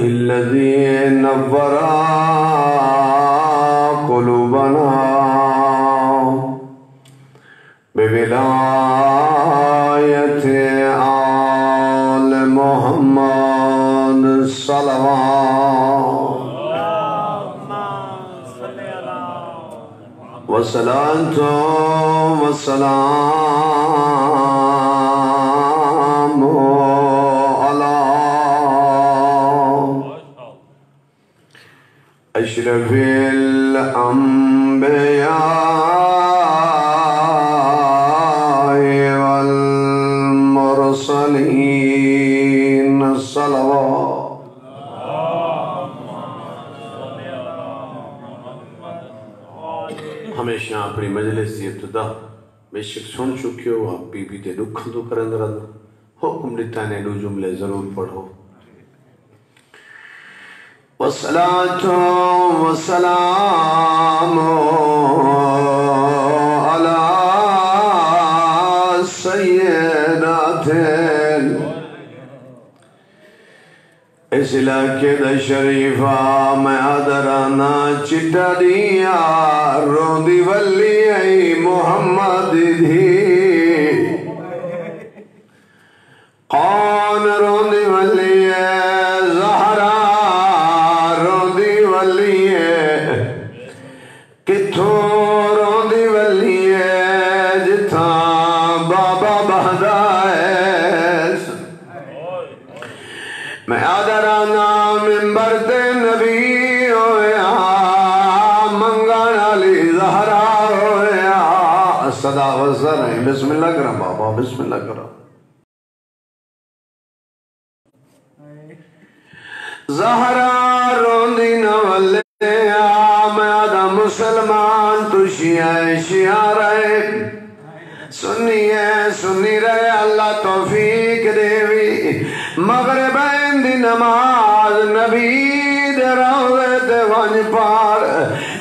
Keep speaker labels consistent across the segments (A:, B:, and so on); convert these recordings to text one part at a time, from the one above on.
A: الذي نور قلوبنا بولاية آل محمد صلوات والصلاة والسلام على أشرف الأنبياء والمرسلين الصلوات ہمیشہ اپنی مجلس کی ابتدا بے شک سن چکے ہو آپ بی بی تے دکھاں تو کرند رہو حکم دیتا نے دو جملے ضرور پڑھو والصلاة والسلام على سيدات اس علاقے دا شریفہ میں آدرانا چٹا دیا روندی ولی ای محمد دی قون روندی ولی زہرا روندی ولی کتھوں روندی ولی جتھاں بابا بہدا میں آدرانا منبر دے نبی ہویا منگان علی زہرا ہویا صدا وزر ہے بسم اللہ کرم بابا بسم اللہ کرم زہرا روندی نوالے میں آدھا مسلمان تو شیعہ رہے سنی رہے اللہ توفیق دیوی مغرب دی نماز نبی دے روزے دے ونج پار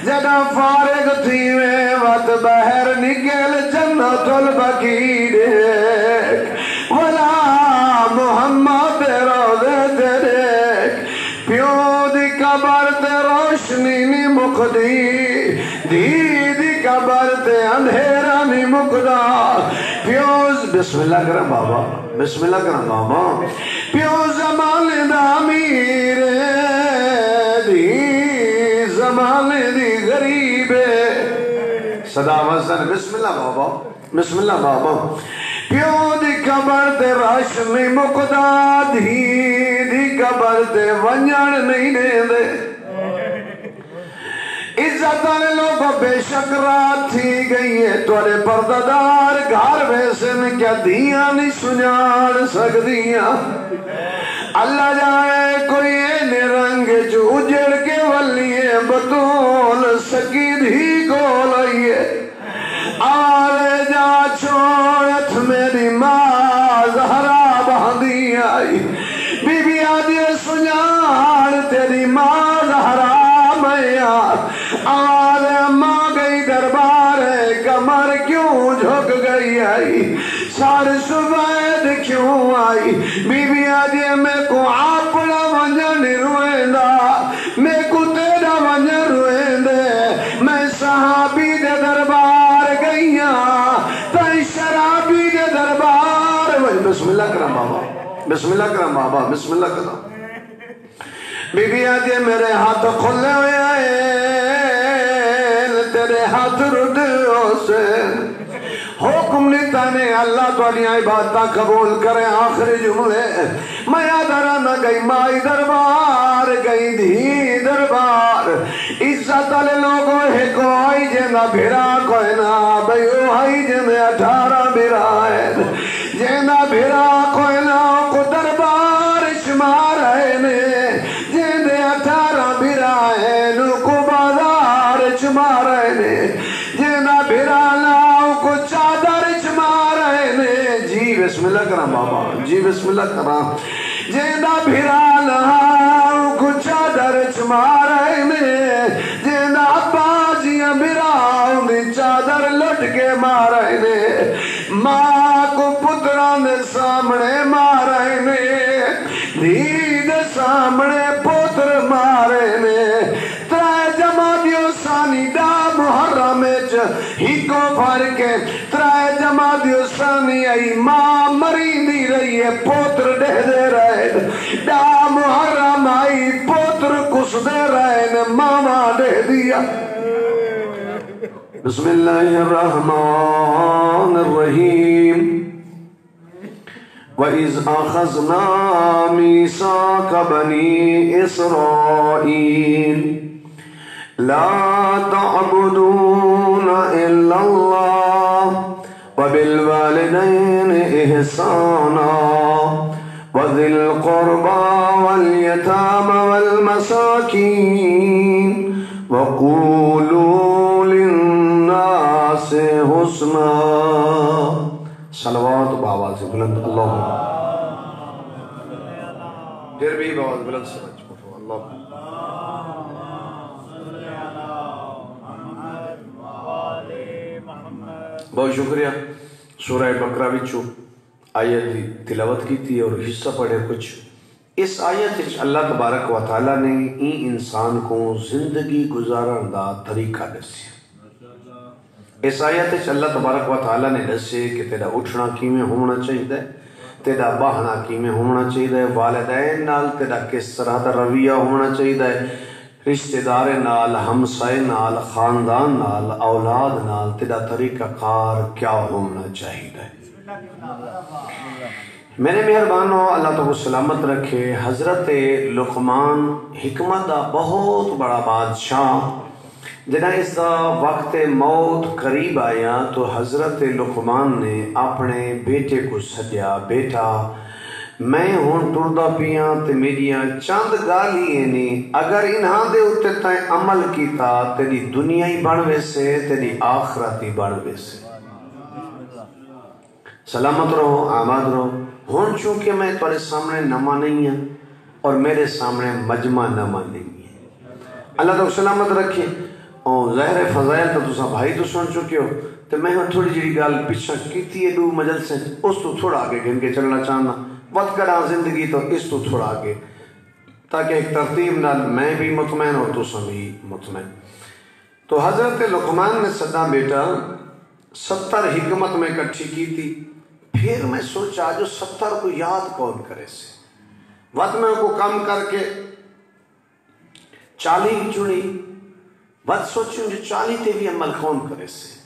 A: جدہ فارغ تھی میں وقت بہر نکل جنت البقی دیکھ ولا محمد دے روزے دے دیکھ پیو دی قبر دے روشنی نی مقدی دی قبر دے اندھیرا نی مقدا پیوز بسم اللہ کرم بابا بسم اللہ کرم بابا پیو زمان دا امیر دی زمان دی غریب صدا وزن بسم اللہ بابا بسم اللہ بابا پیو دی قبر دے راشمی مقدا دی قبر دے ونجان نہیں دے دے عزت آنے لوگوں بے شک رات تھی گئی ہے توڑے پردادار گھر ویسے میں کیا دیاں نہیں سنیان سک دیاں اللہ جائے کوئی اینے رنگ جو اجڑ کے ولیے بطول سکید ہی کو لئیے آلے جا چھوڑت میری ماں زہرا بہندی آئی بی بی آدھے سنیان تیری ماں زہرا آل ماں گئی دربار کمر کیوں جھک گئی آئی سار سبید کیوں آئی بی بی آجے میں کو آپڑا ونجن روئندہ میں کو تیرا ونجن روئندے میں صحابی دے دربار گئیاں تائی شرابی دے دربار بسم اللہ کرم بابا بسم اللہ کرم بابا بسم اللہ کرم بی بی آجے میرے ہاتھ کھلے ہوئے آئے تیرے ہاتھ ردیوں سے حکم نیتا نے اللہ تو اپنی عبادتہ قبول کرے آخری جملے میں آدھرانا گئی مائی دربار گئی دھی دربار عزت علی لوگوں ہے کوئی جنہ بھیرا کوئی نہ بیو ہائی جنہ 18 بھیرا ہے جنہ بھیرا کوئی نہ کو دربار شمار ہے نے جنہ 18 بھیرا ہے نو کو بازار شمار ہے نے جنہ بھیرا لاؤ کو چادر شمار ہے نے جی بسم اللہ کرام بابا جی بسم اللہ کرام جنہ بھیرا لاؤ کو چادر شمار ہے نے کٹ کے مارے نے ماں کو پتران دے سامنے مارے نے دھی دے سامنے پتر مارے نے ترائے جمادیو ثانی دا محرم ہی کو فرق ہے ترائے جمادیو ثانی ای ماں مری دی رہی ہے پتر دے رہے دا محرم آئی پتر کس دے رہے ماما دے دیا بسم اللہ الرحمن الرحیم وَإِذْ أَخَذْنَا مِيثَاقَ بَنِي إِسْرَائِيلَ لَا تَعْبُدُونَ إِلَّا اللَّهَ وَبِالْوَالِدَيْنِ إِحْسَانًا وَذِي الْقُرْبَى وَالْيَتَامَى وَالْمَسَاكِينِ وَقُولُوا لِلنَّاسِ حُسْنًا صلوات بآواز بلند اللہ پھر بھی بآواز بلند سمجھ پڑھو اللہ بہت شکریہ سورہ بقرہ بچو آیت تلاوت کی تھی اور حصہ پڑھے کچھ اس آیت اللہ تبارک و تعالیٰ نے این انسان کو زندگی گزارن دا طریقہ دسی اس آیت اللہ تبارک و تعالیٰ نے دسے کہ تیرا اٹھنا کیمیں ہونا چاہیے تیرا باہنا کیمیں ہونا چاہیے والدین نال تیرا کس طرح دا رویہ ہونا چاہیے رشتہ دار نال ہمسائے نال خاندان نال اولاد نال تیرا طریقہ کار کیا ہونا چاہیے میرے مہربانوں اللہ تو سلامت رکھے حضرت لقمان حکمت دا بہت بڑا بادشاہ جنہیں اس دا وقت موت قریب آیا تو حضرت لقمان نے اپنے بیٹے کو سدیا بیٹا میں ہون ٹردا پیاں تے میریاں چند گالیاں نے اگر انہاں دے اتے تائیں عمل کیتا تیری دنیا ہی بڑھوے سے تیری آخرت ہی بڑھوے سے سلامت رہو آباد رہو ہون چونکہ میں تمہارے سامنے نما نہیں ہوں اور میرے سامنے مجمع نما نہیں ہے اللہ تو سلامت رکھے اور ظاہر فضائل تو تسا بھائی تو سن چکے ہو تو میں تھوڑی جڑی گال پیچھا کیتی ہے دو مجل سے اس تو تھوڑا آگے گھن کے چلنا چاہنا وقت کرا زندگی تو اس تو تھوڑا آگے تاکہ ایک ترتیب نال میں بھی مطمئن اور تسا بھی مطمئن تو حضرت لقمان نے صدا بیٹا 70 حکمت میں کٹھی کی تھی پھر میں سوچا جو 70 کو یاد کون کرے سے وقت میں کو کم کر کے 40 چنی وقت سوچوں جو 40 تے بھی عمل کون کرے سے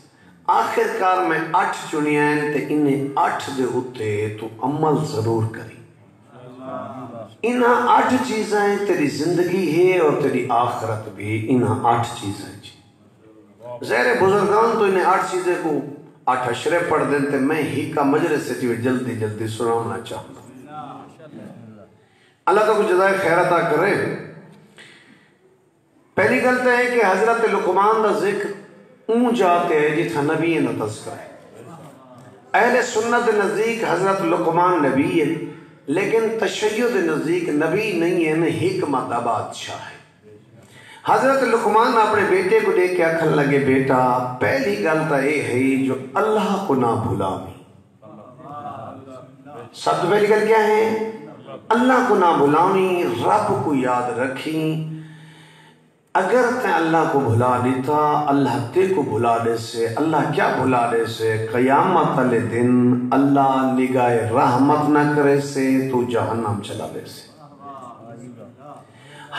A: آخر کار میں 8 چنی ہیں تے انہیں 8 دے ہوتے تو عمل ضرور کری انہاں 8 چیزیں تیری زندگی ہے اور تیری آخرت بھی انہاں 8 چیزیں زہر بزرگان تو انہیں 8 چیزیں کو 8 اشرے پڑھ دیتے میں ہی کا مجلس سے جو جلدی جلدی سنانا چاہتا ہوں اللہ تو کو جزائے خیر عطا کرے پہلی غلط ہے کہ حضرت لقمان دا ذکر اون جاتے ہیں جتھا نبی نہ تذکر ہے اہل سنت نزدیک حضرت لقمان نبی ہے لیکن تشیع نزدیک نبی نہیں ہے حکمت دا بادشاہ ہے حضرت لقمان اپنے بیٹے کو دیکھ کے آکھن لگے بیٹا پہلی غلط یہ ہے جو اللہ کو نہ بھلاویں سب تو پہلی غلط کیا ہے اللہ کو نہ بھلاویں رب کو یاد رکھیں اگر تے اللہ کو بھلا دیتا اللہ تے کو بھلا دے سے اللہ کیا بھلا دے سے قیامت علی دن اللہ نگاہ رحمت نہ کرے سے تو جہنم چلا دے سے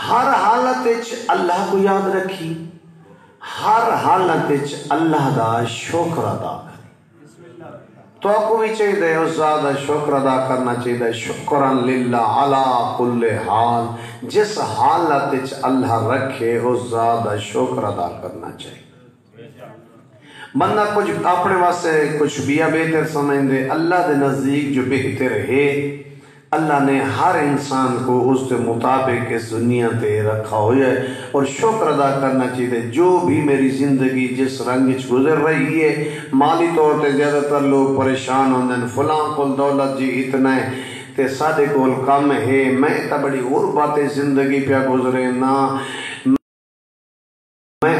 A: ہر حالت اللہ کو یاد رکھی ہر حالت اللہ دا شکر ادا کری تو آپ کو بھی چاہیے اس زیادہ شکر ادا کرنا چاہیے شکرن للہ علی کل حال جس حالت اللہ رکھے اس زیادہ شکر ادا کرنا چاہیے بندہ کچھ اپنے واسطے کچھ بیا بہتر سمجھ دے اللہ دے نزدیک جو بہتر ہے اللہ نے ہر انسان کو اس کے مطابق اس دنیا تے رکھا ہویا ہے اور شکر ادا کرنا چاہیے جو بھی میری زندگی جس رنگ گزر رہی ہے مالی طور تے زیادہ تر لوگ پریشان ہوندے ہیں فلاں کول دولت جی اتنا ہے تے سادے کول کم ہے میں تا بڑی اور باتیں زندگی پہ گزرے نا میں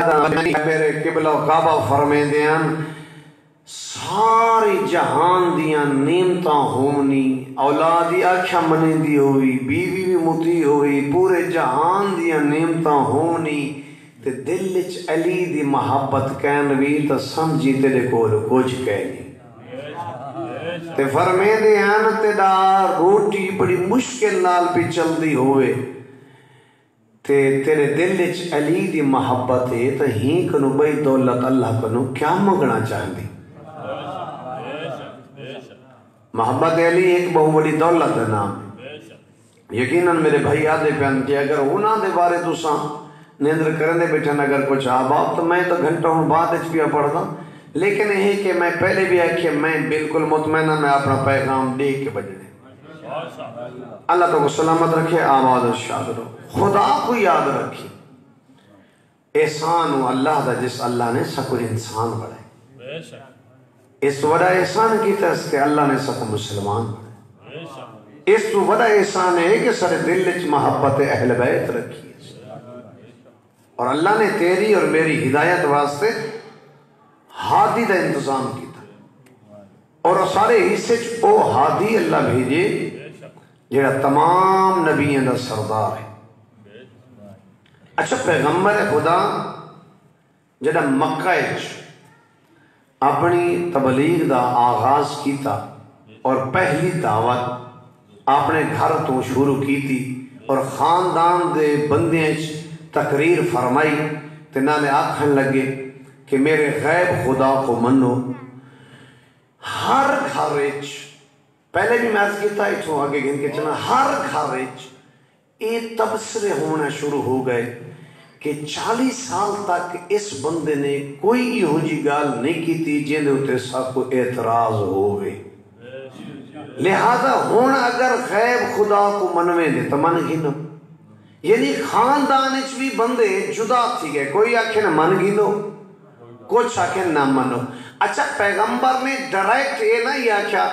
A: میرے قبلہ و کعبہ فرمے دیاں ساری جہان دیاں نعمتاں ہونی، اولادی آکھیا منی دی ہوئی، بیوی بھی متی ہوئی، پورے جہان دیاں نعمتاں ہونی، تے دل وچ علی دی محبت کہن وی تے سمجھی تیرے کول کچھ کہنی تے فرمے دے ہیں تیرا روٹی بڑی مشکل نال پہ چل دی ہوئے تے تیرے دل وچ علی دی محبت ہے تے ہی کنو بئی دولت اللہ کنو کیا منگنا چاہندی؟ محبت علی ایک بہت بڑی دولت ہے نام ہے۔ یقیناً میرے بھائی آدھے پہن کہ اگر انہاں دے بارے تو ساں نیندر کرنے بیٹھن اگر کچھ آباب تو میں تو گھنٹوں بعد اچھ پیا پڑھتا، لیکن یہ کہ میں پہلے بھی آکھے میں بالکل مطمئنہ میں اپنا پیغام دے کے بجنے۔ اللہ تو کو سلامت رکھے، آباد و شاد رو، خدا کو یاد رکھی، احسان ہو اللہ دا جس اللہ نے سکو انسان بڑھائے، اس وڈا احسان کی طرح کہ اللہ نے سکو مسلمان بڑھائے، اس تو وڈا احسان ہے کہ سر دل وچ محبت اہل بیت رکھی ہے، اور اللہ نے تیری اور میری ہدایت واسطے ہادی دا انتظام کیتا، اور سارے حصے او ہادی اللہ بھیجے جڑا تمام نبیوں دا سردار ہے۔ اچھا پیغمبر خدا جڑا مکہ وچ اپنی تبلیغ دا آغاز کیتا اور پہلی دعوت اپنے گھر تو شروع کی تھی اور خاندان دے بندے تقریر فرمائی تے نالے آکھن لگے کہ میرے غیب خدا کو منو، ہر گھر وچ پہلے بھی میں عرض کیتا اتھوں آگے گن کے چنا ہر گھر وچ یہ تبصرے ہونا شروع ہو گئے کہ 40 سال تک اس بندے نے کوئی یہو جی گال نہیں کی تھی جن ہوتے سب کو اعتراض ہوئے، لہذا ہون اگر غیب خدا کو منوے دے تو من گنو، یعنی خاندان اچ بھی بندے جدا تھی گئے، کوئی آکھے نہ من گنو، کچھ آکھے نہ منو۔ اچھا پیغمبر نے ڈائریکٹ یہ نہ یہ آکھا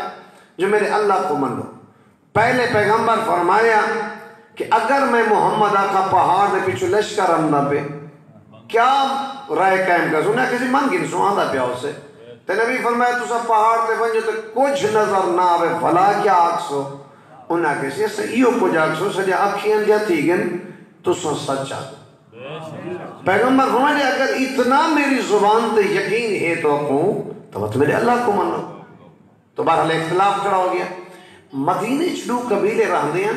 A: جو میرے اللہ کو منو، پہلے پیغمبر فرمایا کہ اگر میں محمد آقا پہاڑ دے پیچھو لشکر اندہ پہ کیا رائے قائم کر سو، نہ کسی من گن سو آندہ پیا اسے تے نبی فرمایا تو سب پہاڑ تے بنجو تے کچھ نظر نہ آوے بھلا کیا آکسو، انہاں کسی ایسے ایو کچھ آکسو سجا آکھیاں جا تھی گن تو سو سچا دو۔ پیغمبر فرمایا اگر اتنا میری زبان تے یقین ہے تو تو میرے اللہ کو منو، تو بہرحال اختلاف کھڑا ہو گیا۔ مدینہ چلو قبیلے رہ دیا،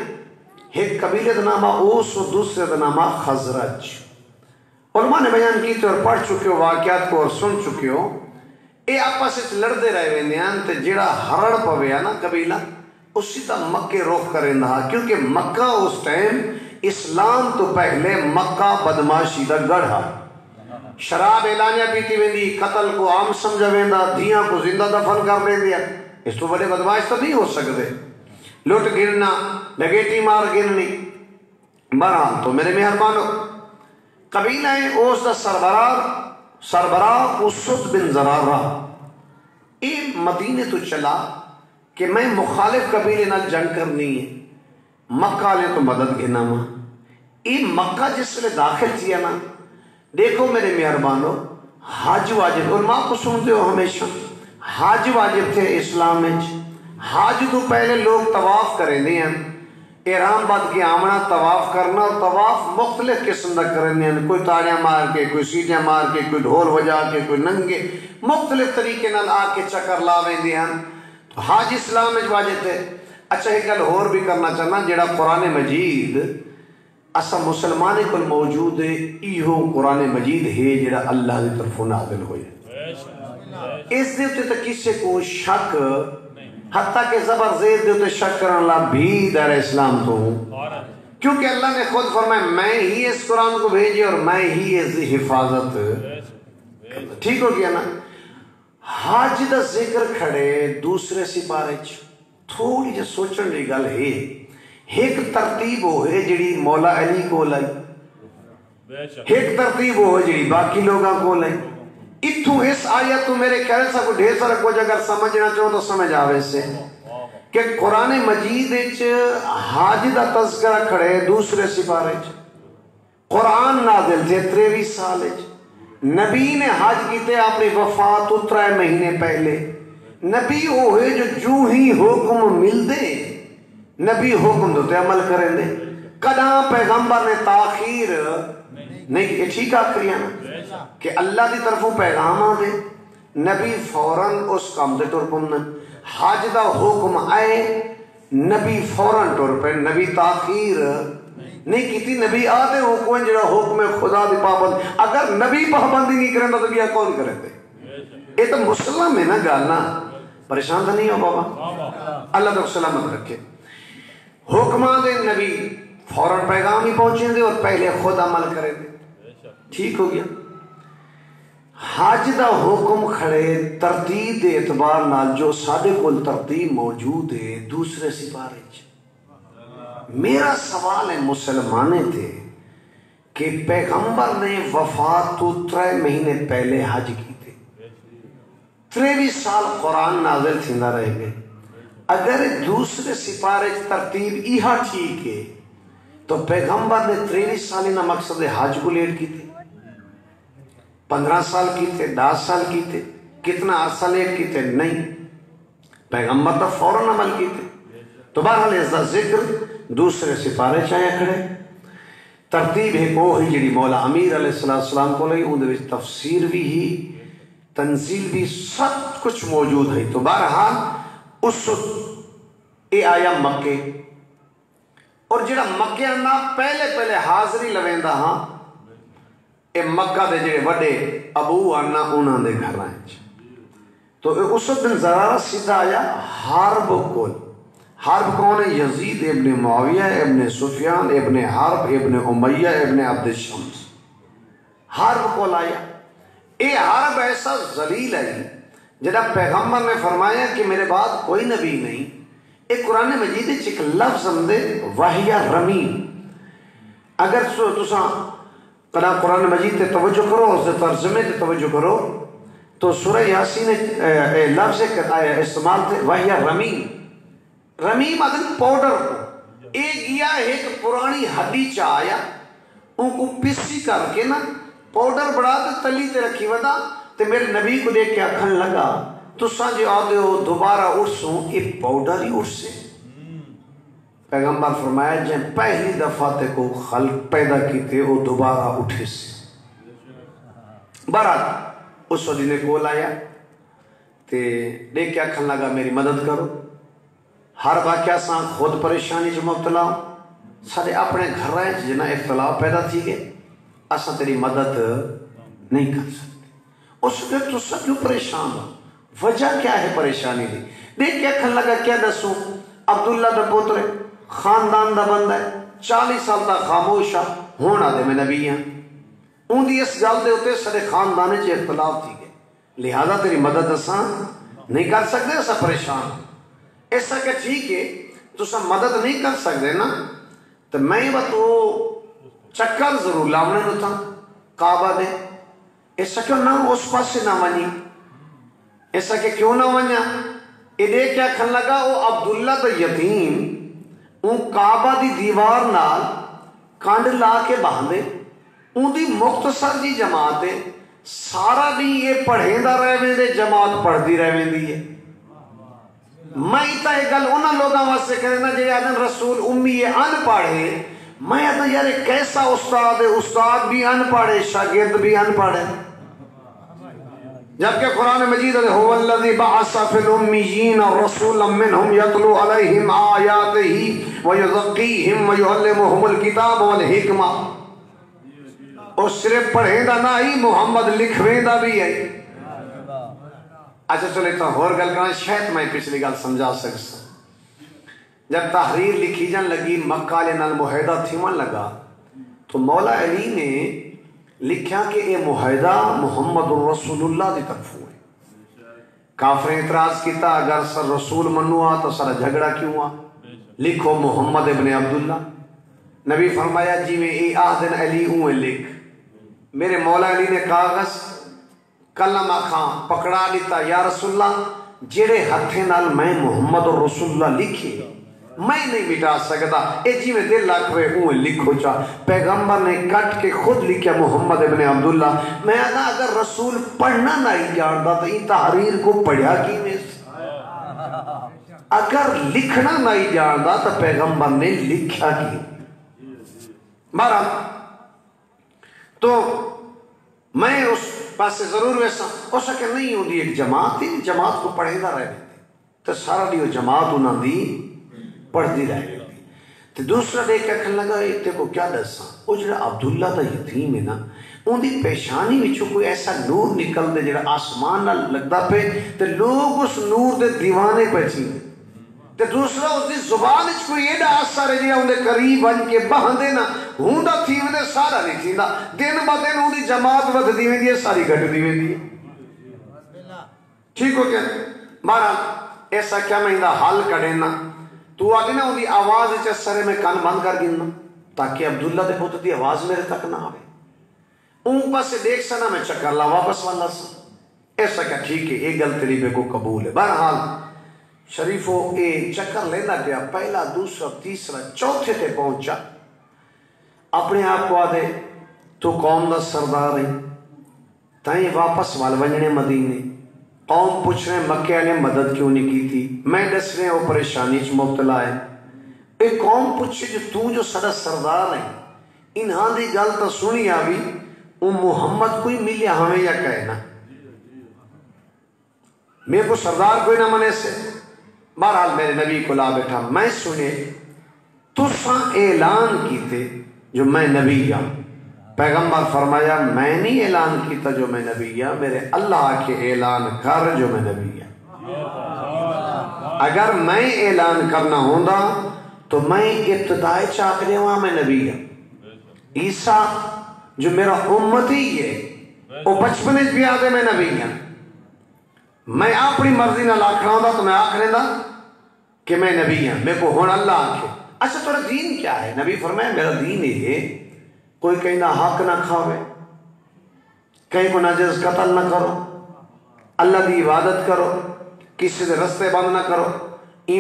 A: ایک قبیلے دا نامہ اوس و دوسرے دا نامہ خزرج، علماء نے بیان کی تو اور پڑھ چکے ہو واقعات کو اور سن چکے ہو، اے آپس سے لڑتے رہے ویندیاں تے جڑا ہرڑ پویا نا قبیلہ اسی تا مکہ رخ کریں رہا، کیونکہ مکہ اس ٹائم اسلام تو پہلے مکہ بدماشی دا گڑھا، شراب اعلانیہ پیتی ویندی، قتل کو عام سمجھا ویندا، دھیاں کو زندہ دفن کر دے دیا، اس تو بڑے بدماش تو نہیں ہو سکتے، لوٹ گرنا، ڈگیٹی مار گرنی۔ بہرحال تو میرے مہربانو قبیلہ اوس دا سربراہ اسد بن زرارہ یہ مدینے تو چلا کہ میں مخالف قبیلے نال جنگ کرنی ہے، مکہ لے تو مدد گھنا ماں، یہ مکہ جس لئے داخل کیا نا، دیکھو میرے مہربانو حج واجب، علماء کو سنتے ہو ہمیشہ حج واجب تھے اسلام میں، حج تو پہلے لوگ طواف کریں دیں، احرام بد کے آمنا طواف کرنا، اور طواف مختلف قسم دا کریں دیں، کوئی تاڑیاں مار کے، کوئی سیٹیاں مار کے، کوئی ڈھول بجا کے، کوئی ننگے مختلف طریقے نال آ کے چکر لاویں دیں، تو حج اسلام میں واجب تھے۔ اچھا ایک گل اور بھی کرنا چاہنا، جڑا قرآن مجید اسا مسلمانے کو موجود ہے، ایہو قرآن مجید ہے جڑا اللہ دی طرف نازل ہوئے، اس دیتے تک کسی کو شک حتیٰ کہ زبر زید دیتے شک کرنے اللہ بھی در اسلام تو ہوں، کیونکہ اللہ نے خود فرمایا میں ہی اس قرآن کو بھیجے اور میں ہی اس دی حفاظت، ٹھیک ہو گیا نا۔ حج دا ذکر کھڑے دوسرے سپارے تھوڑی جا سوچن دی گل ہے، ایک ترتیب ہو ہے جڑی مولا علی کو لائی، ایک ترتیب ہو ہے جڑی باقی لوگاں کو لائی، اتھوں اس آیت تو میرے خیال سے کوئی ڈھیر سارا کچھ اگر سمجھنا چاہوں تو سمجھ آوے سے کہ قرآن مجید حج دا تذکرہ کھڑے دوسرے سپارے قرآن نازل تھے 23 سال، نبی نے حج کیتے اپنی وفات تو 3 مہینے پہلے. نبی ہوئے جو ہی حکم مل دے نبی حکم دوتے عمل کریں دے. کداں پیغمبر نے تاخیر نہیں کی. ٹھیک آخری ہے نا کہ اللہ دی طرفوں پیغام آ دے نبی فوراً اس کام دے ٹر پن. حج دا حکم آئے نبی فوراً ٹر پہ. نبی تاخیر نہیں کیتی. نبی آدھے حکم جڑا حکم خدا دی پابند. اگر نبی پابندی نہیں کریں تو کیا کون کریں دے. یہ تو مسلم ہے نا گالنا. پریشان تو نہیں ہو بابا. اللہ تو سلامت رکھے. حکمہ دے نبی فوراً پیغام ہی پہنچیں دے اور پہلے خود عمل کریں دے. ٹھیک ہو گیا. حج دا حکم کھڑے ترتیب دے اعتبار نال جو ساڈے کول ترتیب موجود ہے دوسرے سپارے. میرا سوال ہے مسلمانے تھے کہ پیغمبر نے وفات تو 3 مہینے پہلے حج کی تھے. 23 سال قرآن نازل تھیندا رہے گئے. اگر دوسرے سپارے ترتیب یہاں ٹھیک ہے تو پیغمبر نے 23 سال نہ مقصد حج کو لیٹ کی تھے. 15 سال کی تھے 10 سال کی تھے. کتنا عرصہ لیٹ کی تھے نہیں. پیغمبر تو فوراً عمل کی تھے. تو بہرحال اس کا ذکر دوسرے سپارے چاہے کھڑے. ترتیب ہے وہ ہی جڑی مولا امیر علیہ السلام کو لئی اون دے وچ تفسیر بھی ہی تنزیل بھی سب کچھ موجود ہے. تو بہرحال اس اے آیا مکے اور جڑا مکے نہ پہلے حاضری لویندا ہاں اے مکہ دے جڑے وڈے ابو آنا انہاں دے گھراں وچ. تو اس دن ضرورت سیدھا آیا حرب کول. حرب کون ہے؟ یزید ابن معاویہ ابن سفیان ابن حرب ابن امیہ ابن عبد الشمس. حرب کول آیا. اے حرب ایسا ذلیل ہے جڑا پیغمبر نے فرمایا کہ میرے بعد کوئی نبی نہیں. ایک قرآن مجید ایک لفظ اندے وحیہ رمیم. اگر تساں قرآن مجید تے توجہ کرو اس ترجمے تے توجہ کرو تو سورہ یاسین لفظ استعمال تھے وحیہ رمیم. رمیم اگر پاؤڈر کو ایک گیا ایک پرانی ہڈی چایا ان کو پسی کر کے نا پاؤڈر بڑھا تے تلی تے رکھی ودا تے میرے نبی کو دیکھ کے اکھن لگا تو سانجے آدھے ہو دوبارہ اٹھسوں یہ پاؤڈر ہی اٹھ سے. پیغمبر فرمایا جن پہلی دفعہ تے کو خلق پیدا کی تے وہ دوبارہ اٹھے سے. بہرحال اس وقت نے کول آیا تے دیکھ کے اکھن لگا میری مدد کرو. ہر واقعہ سان خود پریشانی جو مبتلا سارے اپنے گھر رہے جنہ اختلاف پیدا تھی گئے اسا تیری مدد نہیں کر سکتے. اس وقت تو سب کیوں پریشان ہو؟ وجہ کیا ہے پریشانی دی؟ دیکھ کے اکھن لگا کیا دسوں عبداللہ دا پوتر خاندان دا بندہ ہے 40 سال دا خاموشا ہونا دے میں نبی ہیں. ان دی اس گل دے ہوتے سارے خاندانے چے اختلاف تھی گئے لہذا تیری مدد اساں نہیں کر سکتے. اسا پریشان ہو. ایسا کہ ٹھیک ہے تو سب مدد نہیں کر سکتے نا تو میں تو چکر ضرور لاؤنے نو تھا کعبہ دے. ایسا کیوں نہ اس پاس سے نہ ونی. ایسا کہ کیوں نہ ونیا یہ دیکھ کیا کھن لگا وہ عبداللہ دا یتیم ان کعبہ دی دیوار نال کانڈ لا کے باندھے ان دی مختصر جی جماعت ہے سارا بھی یہ پڑھیں دا رہے دے جماعت پڑھ دی رہے دی ہے. میں تا ایک گل انہاں لوگاں واسطے کرے نا جے آدن رسول امی ان پڑھے میں آتا یار کیسا استاد ہے. استاد بھی ان پڑھے شاگرد بھی ان پڑھے. جبکہ قرآن مجید ہے هو الذی بعث فی الامیین رسولا منہم یتلو علیہم آیاتہ ویزکیہم ویعلمہم الکتاب والحکمہ. اور صرف پڑھیں دا نہ ہی محمد لکھویں دا بھی ہے. اچھا چلے تو اور گل کرنا شاید میں پچھلی گل سمجھا سکتا. جب تحریر لکھی جان لگی مکہ لے نال معاہدہ تھیمن لگا تو مولا علی نے لکھا کہ یہ معاہدہ محمد رسول اللہ دی طرف ہوئے. کافر اعتراض کیتا اگر سر رسول منو آ تو سر جھگڑا کیوں آ لکھو محمد ابن عبداللہ. نبی فرمایا جی میں اے آدن علی ہوں لکھ. میرے مولا علی نے کاغذ کلم آخان پکڑا لیتا یا رسول اللہ جڑے ہتھے نال میں محمد رسول اللہ لکھے میں نہیں مٹا سکتا، اے جی میں دل لکھوے ہوں لکھو چا۔ پیغمبر نے کٹ کے خود لکھیا محمد ابن عبداللہ۔ میں آنا اگر رسول پڑھنا نہیں جانتا تو یہ تحریر کو پڑھیا کی میں سے، اگر لکھنا نہیں جانتا تو پیغمبر نے لکھا کی۔ بارہ تو میں اس پاس سے ضرور ویسا ہو سکے نہیں ہوں دی ایک جماعت تھی، جماعت کو پڑھے دا رہے دیتے تو سارا دیو جماعت انہوں دی پڑھ دی رہے دیتے۔ تو دوسرا دیکھ کے کھن لگا یہ کو کیا دسا، وہ جڑا عبداللہ دا یتیم ہے نا، ان دی پیشانی وچوں کوئی ایسا نور نکل دے جڑا آسمان نہ لگدا پہ تو لوگ اس نور دے دیوانے پہ چینے۔ تو دوسرا اس دی زبان اچھ کوئی ایڈا اثر ہے جڑا ان دے قریب بن کے بہندے نا ہوندا تھی میں سارا نہیں تھیندا، دن با دن ان دی جماعت ود دی ویندی ہے، ساری گھٹ دی ویندی ہے۔ ٹھیک ہو کیا؟ بہرحال ایسا کیا میں اندہ حل کڑینا تو آگے نا ان دی آواز اچھا سرے میں کان بند کر گننا تاکہ عبداللہ دے پوت دی آواز میرے تک نہ آوے۔ اون پاس سے دیکھ سنا میں چکر لا واپس والا سا، ایسا کیا ٹھیک ہے ایک گل تیری بے کو قبول ہے۔ بہرحال شریفو اے چکر لینا گیا، پہلا دوسرا تیسرا چوتھے تے پہنچا، اپنے آپ کو آدھے تو قوم دا سردار ہے، تائیں واپس والونجنے مدینے، قوم پوچھ رہے مکہ نے مدد کیوں نہیں کی تھی، میں دس رہے وہ پریشانی چ مبتلا ہے۔ ایک قوم پوچھے جو سڑا سردار ہے، انہاں دی گل تو سنی آوی، او محمد کوئی ملیا ہمیں یا کہنا، میرے کو سردار کوئی نہ منے سے۔ بہرحال میرے نبی کو لا بیٹھا، میں سنے تو ساں اعلان کیتے جو میں نبی ہوں۔ پیغمبر فرمایا میں نہیں اعلان کیتا جو میں نبی ہوں، میرے اللہ کے اعلان کر جو میں نبی ہوں۔ اگر میں اعلان کرنا ہوندہ تو میں ابتدائی چاک دے وہاں میں نبی ہوں۔ عیسیٰ جو میرا امتی ہے وہ بچپنے بھی آدھے میں نبی ہوں، میں اپنی مرضی نہ لاکھنا ہوندہ تو میں آکھ لیندہ کہ میں نبی ہوں، میرے کو ہون اللہ آنکھے۔ اچھا تھوڑا دین کیا ہے؟ نبی فرمایا میرا دین ہے کوئی کہیں نہ حق نہ کھاوے، کہیں کو ناجائز قتل نہ کرو، اللہ دی عبادت کرو، کسی دے رستے بند نہ کرو،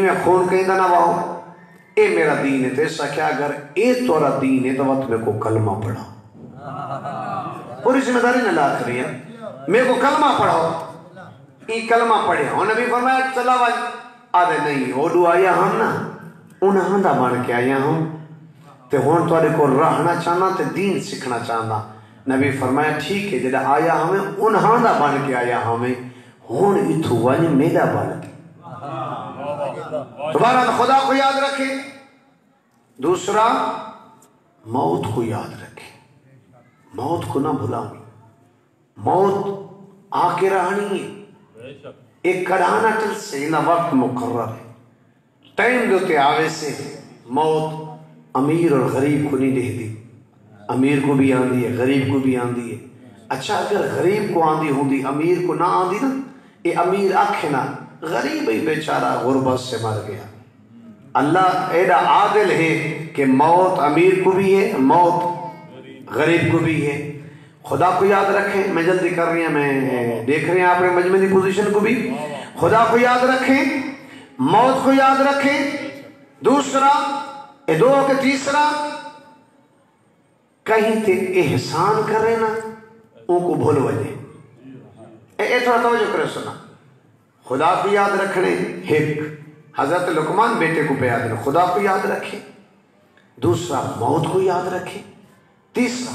A: میں خون کہیں نہ واؤ، اے میرا دین ہے۔ تو ایسا کیا اگر اے تورا دین ہے تو وقت میں کو کلمہ پڑھا، پوری ذمہ داری نہ لا کری ہے، میرے کو کلمہ پڑھاؤ، یہ کلمہ پڑھے ہوں۔ نبی فرمایا چلا بھائی آدھے نہیں اوڈو آیا ہم نا انہاں دا بن کے آیا ہوں تے ہون توڑے کو رہنا چاہنا تے دین سکھنا چاہنا۔ نبی فرمایا ٹھیک ہے جدہ آیا ہمیں انہاں دا بن کے آیا ہمیں ہون اتھو وانی میرا بن کے۔ دوبارہ خدا کو یاد رکھے، دوسرا موت کو یاد رکھے، موت کو نہ بھلاؤں، موت آ کے رہنی ہے، ایک کڑانا ٹل سے نہ وقت مقرر ہے، ٹائم دوتے آوے سے موت امیر اور غریب کو نہیں دے دی، امیر کو بھی آندھی ہے غریب کو بھی آندھی ہے۔ اچھا اگر غریب کو آندھی ہوں دی امیر کو نہ آندھی نا، یہ امیر آنکھیں نا غریب ہی بیچارہ غربت سے مر گیا۔ اللہ ایڈا عادل ہے کہ موت امیر کو بھی ہے موت غریب کو بھی ہے۔ خدا کو یاد رکھیں، میں جلدی کر رہی ہیں، میں دیکھ رہے ہیں آپ نے مجموعی پوزیشن کو بھی، خدا کو یاد رکھیں، موت کو یاد رکھیں، دوسرا دو کہ تیسرا کہیں تے احسان کرے نا ان کو بھول وجے۔ اے تھوڑا توجہ کرے سنا، خدا کو یاد رکھنے ایک حضرت لقمان بیٹے کو پہ یاد رکھے، خدا کو یاد رکھے، دوسرا موت کو یاد رکھے، تیسرا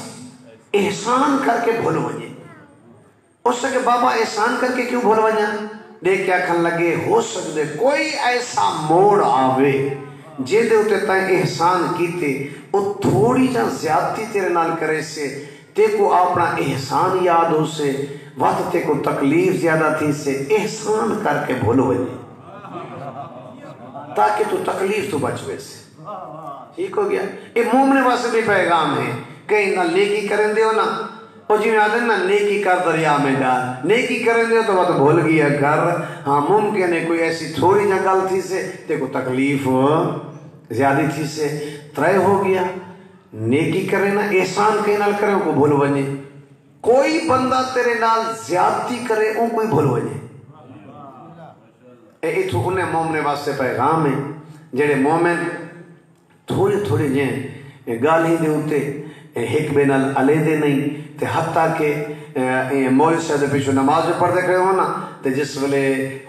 A: احسان کر کے بھول وجے۔ اس سے کہ بابا احسان کر کے کیوں بھول وجہ؟ دیکھ کیا کھن لگے ہو سکتے کوئی ایسا موڑ آوے جے دے ہوتے تائیں احسان کیتے وہ تھوڑی جا زیادتی تیرے نال کرے سے تے کو اپنا احسان یاد ہو سے وقت تے کو تکلیف زیادہ تھی سے احسان کر کے بھولو وجے تاکہ تو تکلیف تو بچوے سے۔ ٹھیک ہو گیا؟ یہ مومن واسے بھی پیغام ہے، کہیں نہ نیکی کریں دے ہو نا، اور جی میں آدھے نا نیکی کر دریا میں ڈال، نیکی کریں دے ہو تو بات بھول گیا کر، ہاں ممکن ہے کوئی ایسی تھوڑی جگل تھی سے تے کو تکلیف زیادہ تھی سے ترے ہو گیا۔ نیکی کریں نا احسان کہیں نال کریں کو بھول وجے، کوئی بندہ تیرے نال زیادتی کرے ان کوئی بھول وجے۔ اے تو انہیں مومنے واسطے پیغام ہے، جڑے مومن تھوڑے تھوڑے جیں گالی دے ہوتے ایک بے نال علیحدے نہیں تے حتیٰ کہ مولوی صاحب دے پیچھے نماز جو پڑھتے کھڑے ہونا تے جس ویلے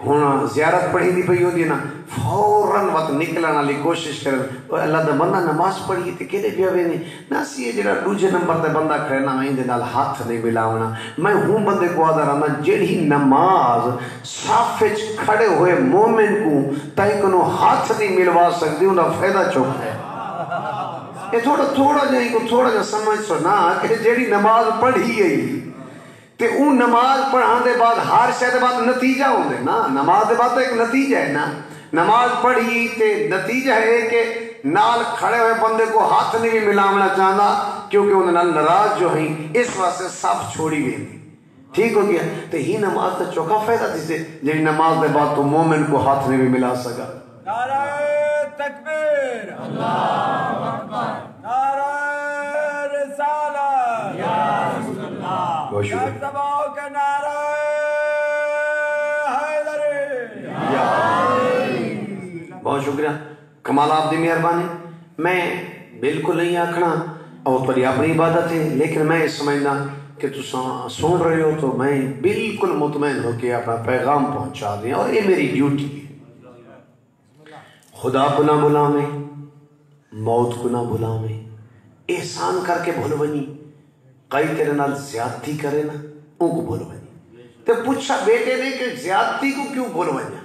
A: ہونا زیارت پڑھی دی پئی ہوندی نا فوراً وقت نکلن والی کوشش کرن اللہ دا بندہ نماز پڑھی تے کیڑے پیا وینی نہ سی جڑا دوجے نمبر تے بندہ کھڑے نا میں دے نال ہاتھ نہیں ملاونا میں ہوں بندے کو آدھا رہنا جڑی نماز صف وچ کھڑے ہوئے مومن کو تائیں کنو ہاتھ نہیں ملوا سکدی اوندا فائدہ چوک ہے یہ تھوڑا جا سمجھ سو نا کہ جیڑی نماز پڑھی گئی تے اون نماز پڑھان دے بعد ہر شے دے بعد نتیجہ ہوندے نا نماز دے بعد ایک نتیجہ ہے نا نماز پڑھی تے نتیجہ ہے کہ نال کھڑے ہوئے بندے کو ہاتھ نہیں بھی ملاونا چاہتا کیونکہ انہوں نے ناراض جو ہیں اس واسطے صف چھوڑی گئی تھی ٹھیک ہو گیا تو ہی نماز کا چوکا فائدہ تھی سے جیڑی نماز دے بعد تو مومن کو ہاتھ نہیں بھی ملا سکا
B: نعرہ تکبیر اللہ اکبر نعرہ رسالت یا رسول اللہ
A: بہت شکریہ
B: تباؤ کا نعرہ حیدری
A: بہت شکریہ کمال آپ دی مہربانی میں بالکل نہیں آکھنا اور تھوڑی اپنی عبادت ہے لیکن میں سمجھنا کہ تو سن رہے ہو تو میں بالکل مطمئن ہو کے اپنا پیغام پہنچا دیں اور یہ میری ڈیوٹی ہے خدا کو نہ بلاویں موت کو نہ بلاویں احسان کر کے بھول بنی کئی تیرے نال زیادتی کرے نا ان کو بھول بنی تو پوچھا بیٹے نے کہ زیادتی کو کیوں بھول بنیا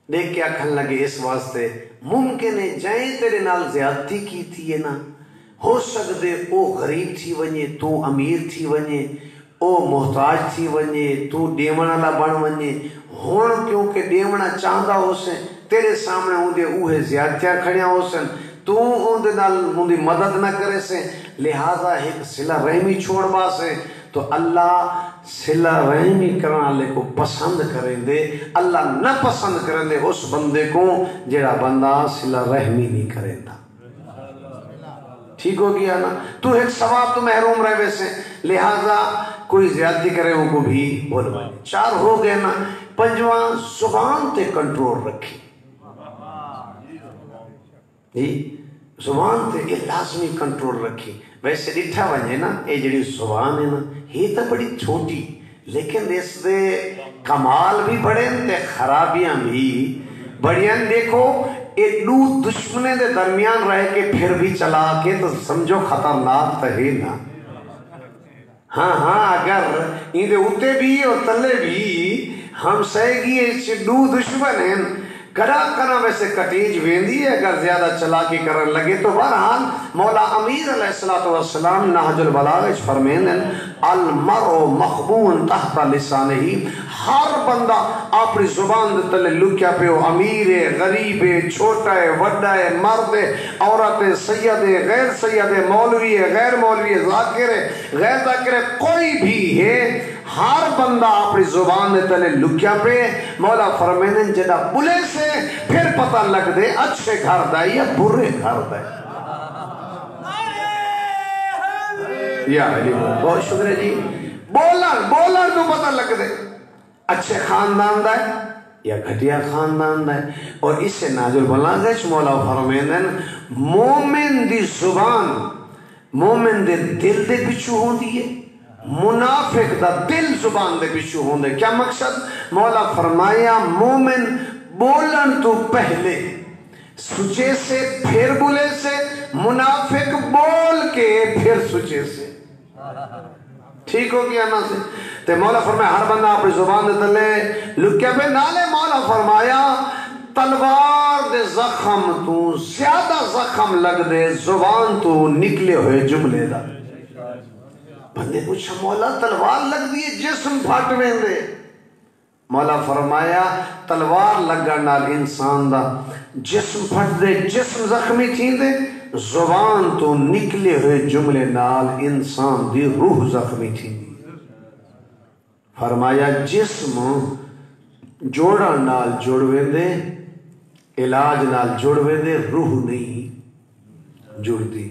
A: دیکھ کے آکھن لگے اس واسطے ممکن ہے جائیں تیرے نال زیادتی کی تھی نا ہو سکتے او غریب تھی ونجے تو امیر تھی ونجے او محتاج تھی ونجے تو ڈیمنا لا بن ونجے ہون کیونکہ ڈیمنا چاہتا ہو سے تیرے سامنے ہوں دے اوہے زیادتیاں کھڑیاں ہو سن تو ہوں دے نال مندی مدد نہ کرے سے لہذا ایک صلہ رحمی چھوڑ با سے تو اللہ صلہ رحمی کرنا لے کو پسند کریں دے اللہ نہ پسند کریں دے اس بندے کو جڑا بندہ صلہ رحمی نہیں کریں دا ٹھیک ہو گیا نا تو ایک ثواب تو محروم رہے ویسے لہذا کوئی زیادتی کرے ان کو بھی بول بھائی چار ہو گئے نا پنجواں زبان تے کنٹرول رکھی جی زبان تے یہ لازمی کنٹرول رکھی ویسے ڈٹھا ونجے نا یہ جڑی زبان ہے نا یہ تو بڑی چھوٹی لیکن اس دے کمال بھی بڑے تے خرابیاں بھی بڑیاں دیکھو ایک دو دشمنے دے درمیان رہ کے پھر بھی چلا کے تو سمجھو خطرناک تو ہے نا ہاں اگر اندے اوتے بھی اور تلے بھی ہم سہے گی دو دشمن ہیں کنا ویسے کٹیج ویندی ہے اگر زیادہ چلاکی کرن لگے تو بہرحال مولا امیر علیہ السلام نہج البلاغہ فرمین المرء مخبون تحت لسانہ ہر بندہ اپنی زبان دے تلے لکیا پہ ہو امیر ہے غریب ہے چھوٹا ہے وڈا ہے مرد ہے عورت ہے سید ہے غیر سید ہے مولوی ہے غیر مولوی ہے ذاکر ہے غیر ذاکر ہے کوئی بھی ہے ہر بندہ اپنی زبان دے تلے لکیا پہ مولا فرمین جدا بلے سے پھر پتہ لگ دے اچھے گھر دا یا برے گھر دا یا علی بہت شکریہ جی بولن تو پتہ لگ دے اچھے خاندان دا ہے یا گھٹیا خاندان دا ہے اور اس سے نازل بلاغہ مولا فرمین مومن دی زبان مومن دے دل دے پچھو ہوں دیئے منافق دا دل زبان دے پچھو ہوں دے کیا مقصد مولا فرمایا مومن بولن تو پہلے سچے سے پھر بولے سے منافق بول کے پھر سچے سے ٹھیک ہو گیا نا سے تے مولا فرمایا ہر بندہ اپنی زبان دے تلے لکیا پہ نالے مولا فرمایا تلوار دے زخم تو زیادہ زخم لگ دے زبان تو نکلے ہوئے جملے دا بندے پوچھا مولا تلوار لگ دیئے جسم پھاٹ میں دے مولا فرمایا تلوار لگا نال انسان دا جسم پھٹ دے جسم زخمی تھی دے زبان تو نکلے ہوئے جملے نال انسان دی روح زخمی تھی دی فرمایا جسم جوڑا نال جوڑوے دے علاج نال جوڑوے دے روح نہیں جوڑ دی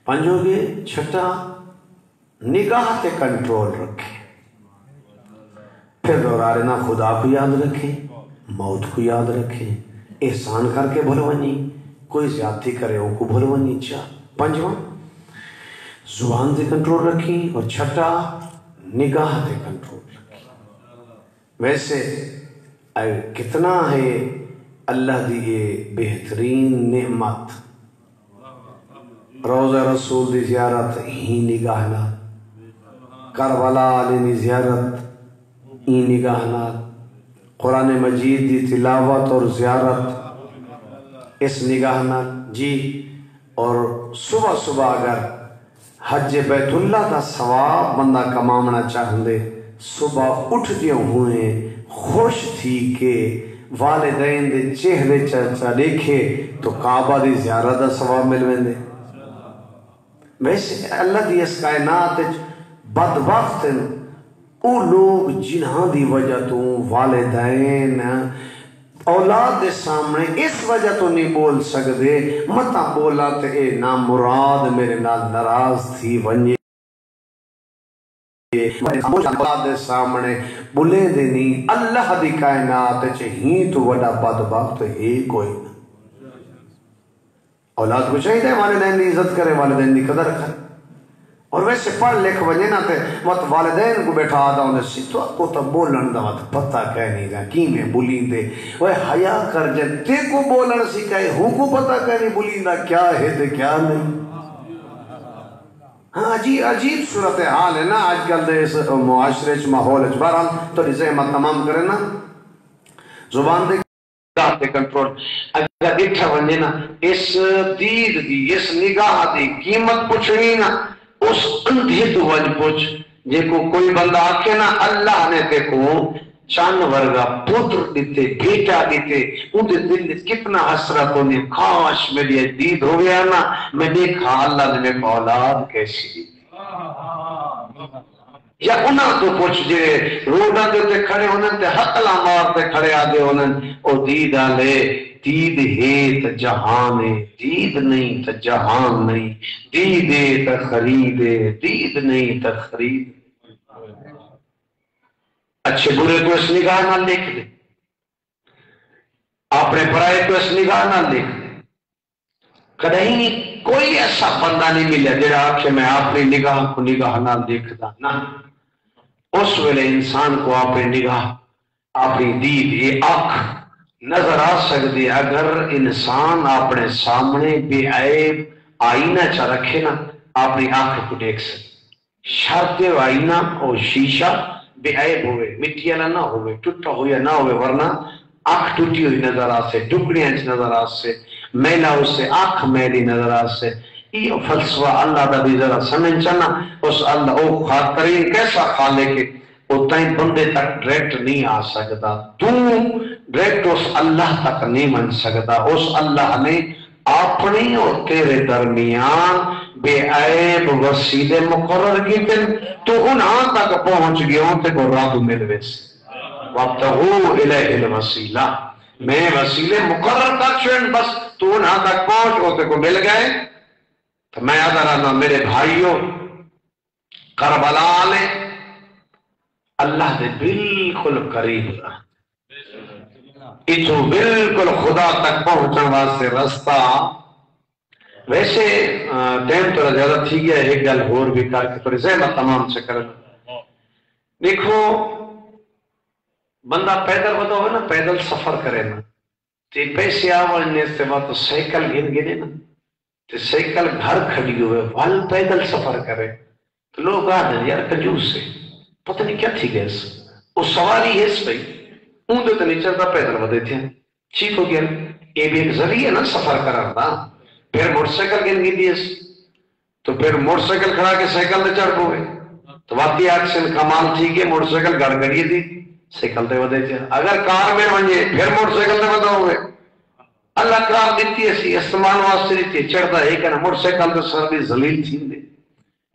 A: پنجو گے چھٹا نگاہ تے کنٹرول رکھیں پھر دورارے نہ خدا کو یاد رکھیں موت کو یاد رکھیں احسان کر کے بھول ونی، کوئی زیادتی کرے ان کو بھول ونی. پنجواں زبان سے کنٹرول رکھی، اور چھٹا نگاہ سے کنٹرول رکھی. ویسے کتنا ہے اللہ دی یہ بہترین نعمت، روضہ رسول دی زیارت ہی نگاہ نال، کربلا علی زیارت ہی نگاہ نال، قرآن مجید دی تلاوت اور زیارت اس نگاہ نال جی. اور صبح صبح اگر حج بیت اللہ کا ثواب بندہ کمامنا چاہندے، صبح اٹھ دیوں ہوئے خوش تھی کہ والدین دے چہرے چرچا دیکھے تو کعبہ دی زیارت دا ثواب مل ویندے. ویسے اللہ دی اس کائنات بدبخت او لوگ جنہاں دی وجہ تو والدین اولاد دے سامنے اس وجہ تو نہیں بول سکتے، متا بولا تے اے نامراد میرے نال ناراض تھی ونجے، اولاد دے سامنے بلے دے نہیں. اللہ دی کائنات ہی تو وڈا بدبخت ہے کوئی نہ. اولاد کو چاہیے والدین دی عزت کرے، والدین دی قدر کرے. اور ویسے پڑھ لکھ وجے نہ تے مت والدین کو بیٹھا دا انہیں سیتو کو تو بولن دا مت پتہ کہنی دا کی میں بولین دے وہ حیا کر جن تے کو بولن سکھائے ہوں کو پتہ کہنی بولین دا کیا ہے تے کیا نہیں. ہاں جی عجیب صورتحال ہے نا آج کل دے اس معاشرے چ ماحول چ. بہرحال تو زحمت تمام کرے نا زبان دے کنٹرول اگر دیکھا ونجے نا اس دید دی اس نگاہ دی قیمت پوچھنی نا اس اندھے تو وجہ پوچھ. جے کو کوئی بندہ آکے نا اللہ نے تے کو چان ورگا پتر دیتے بیٹا دیتے ان دے دل کتنا حسرت ہونے، کاش میری دید ہو گیا نا میں دیکھا اللہ نے میں اولاد کیسی دی. یا انہاں تو پوچھ جے روڈا دے کھڑے ہونے تے حقلا مار تے کھڑے آدھے ہونے او دید آلے دید ہے تا جہان ہے، دید نہیں تا جہان نہیں، دید ہے تا خرید ہے، دید نہیں تا خرید. اچھے برے کو اس نگاہ نہ لکھ دے، اپنے برائے کو اس نگاہ نہ لکھ دے. کدہیں کوئی ایسا بندہ نہیں ملے جڑا آکھے میں اپنی نگاہ کو نگاہ نہ دیکھتا نہ. اس ویلے انسان کو اپنی نگاہ اپنی دید یہ آنکھ نظر آ سکتی اگر انسان اپنے سامنے بے عیب آئینہ چا رکھے نا اپنی آنکھ کو دیکھ سکتے. شرط آئینہ اور شیشہ بے عیب ہوئے، مٹی والا نہ ہوئے، ٹوٹا ہویا نہ ہوئے، ورنہ آنکھ ٹوٹی ہوئی نظر آ سے، ڈکڑیاں نظر آ سے، میلا اس سے آنکھ میلی نظر آ سے. یہ فلسفہ اللہ دا بھی ذرا سمجھ چانا اس اللہ او خاطرین کیسا خالق ہے وہ تائیں بندے تک ڈائریکٹ نہیں آ سکتا. تو ڈائریکٹ اس اللہ تک نہیں من سکتا. اس اللہ نے اپنی اور تیرے درمیان بے عیب وسیلے مقرر کی دن تو انہاں تک پہنچ گیا ہوں تے کو راہ ملوے سے. وَابْتَغُوا إِلَيْهِ الْوَسِيلَةَ میں وسیلے مقرر کر چھوڑن بس تو انہاں تک پہنچ ہوتے کو مل گئے. تو میں یاد رہنا میرے بھائیوں کربلا لے اللہ دے بالکل قریب رہا اتو بالکل خدا تک پہنچنے واسطے رستہ. ویسے ٹائم تو زیادہ تھی گیا ایک گل اور بھی کر کے تھوڑی زحمت تمام سے کر. دیکھو بندہ پیدل بدا ہوئے نا پیدل سفر کرے نا تے پیسے آوڑنے سے وقت سائیکل گن گنے نا تے سائیکل گھر کھڑی ہوئے وال پیدل سفر کرے تو لوگ آدھے یار کنجوس سے پتہ نہیں کیا تھی گیس وہ سواری ہے اس پہ اون دے تو نہیں چلتا پیدل بدے تھے. ٹھیک ہو گیا یہ بھی ایک ذریعہ نا سفر کرار دا. پھر موٹر سائیکل گن گی دیس تو پھر موٹر سائیکل کھڑا کے سائیکل دے چڑھ ہوئے تو واقعی آکسن کمال ٹھیک ہے موٹر سائیکل گڑ گڑی دی سائیکل دے بدے تھے. اگر کار میں ونجے پھر موٹر سائیکل دے بدے ہوئے اللہ کار دیتی ہے استعمال واسطے دیتی ہے چڑھتا ہے کہ موٹر سائیکل دے سر بھی ذلیل تھی دے.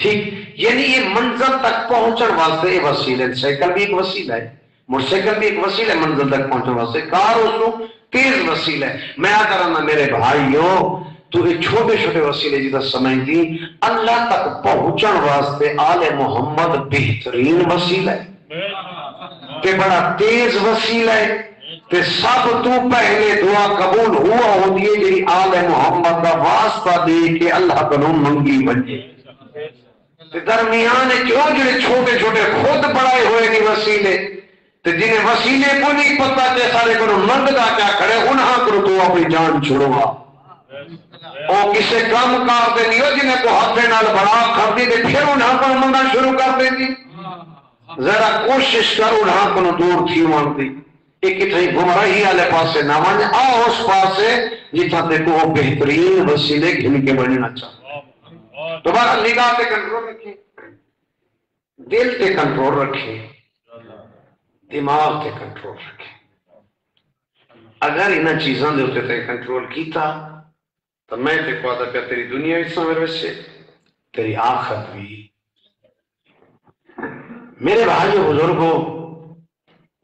A: ٹھیک یعنی یہ منزل تک پہنچن واسطے یہ وسیلہ سائیکل بھی ایک وسیلہ ہے موٹر سائیکل بھی ایک وسیلہ ہے منزل تک پہنچن واسطے. کار اس کو تیز وسیلہ ہے. میں آ کرنا میرے بھائیوں تو یہ چھوٹے چھوٹے وسیلے جیتا سمجھ دی اللہ تک پہنچن واسطے آل محمد بہترین وسیلہ ہے تے بڑا تیز وسیلہ ہے تے سب تو پہلے دعا قبول ہوا ہوتی ہے جی آل محمد کا واسطہ دے کے اللہ کو منگی بجے تے درمیان کیوں جڑے چھوٹے چھوٹے خود بڑھائے ہوئے نہیں وسیلے تے جنہیں وسیلے کو نہیں پتہ تے سارے کو منگدا کیا کرے انہاں کو تو اپنی جان چھوڑوا او کسے کام کار دے نہیں ہو جنہیں کو ہاتھے نال بڑا کر دی تے پھر انہاں کو منگنا شروع کر دے دی ذرا کوشش کر انہاں کو دور تھی مانگ دی ایک کتنی گمراہی والے پاسے نہ ون آ اس پاسے جتنا تے کو بہترین وسیلے گھن کے بننا چاہتا دوبارہ نگاہ تے کنٹرول رکھیں دل تے کنٹرول رکھیں دماغ تے کنٹرول رکھیں اگر انہاں چیزاں دے ہوتے تے کنٹرول کیتا تو میں تے کو آتا پیا تیری دنیا بھی سمجھ ویسے تیری آخرت بھی میرے بھائی بزرگوں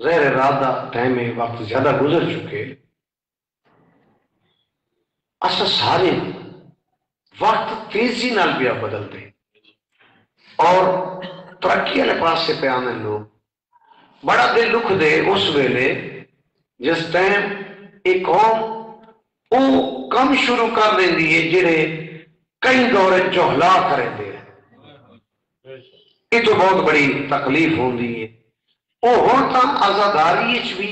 A: ظاہر ارادہ ٹائم میں وقت زیادہ گزر چکے اصل سارے وقت تیزی نال پیا بدلتے اور ترقی والے پاس سے پہ آنے لوگ بڑا دل دکھ دے اس ویلے جس ٹائم ایک قوم وہ کم شروع کر دیں دیئے جڑے کئی دورے چوہلا کریں دے یہ تو بہت بڑی تکلیف ہوں دی ہے وہ ہوتا آزاداری بھی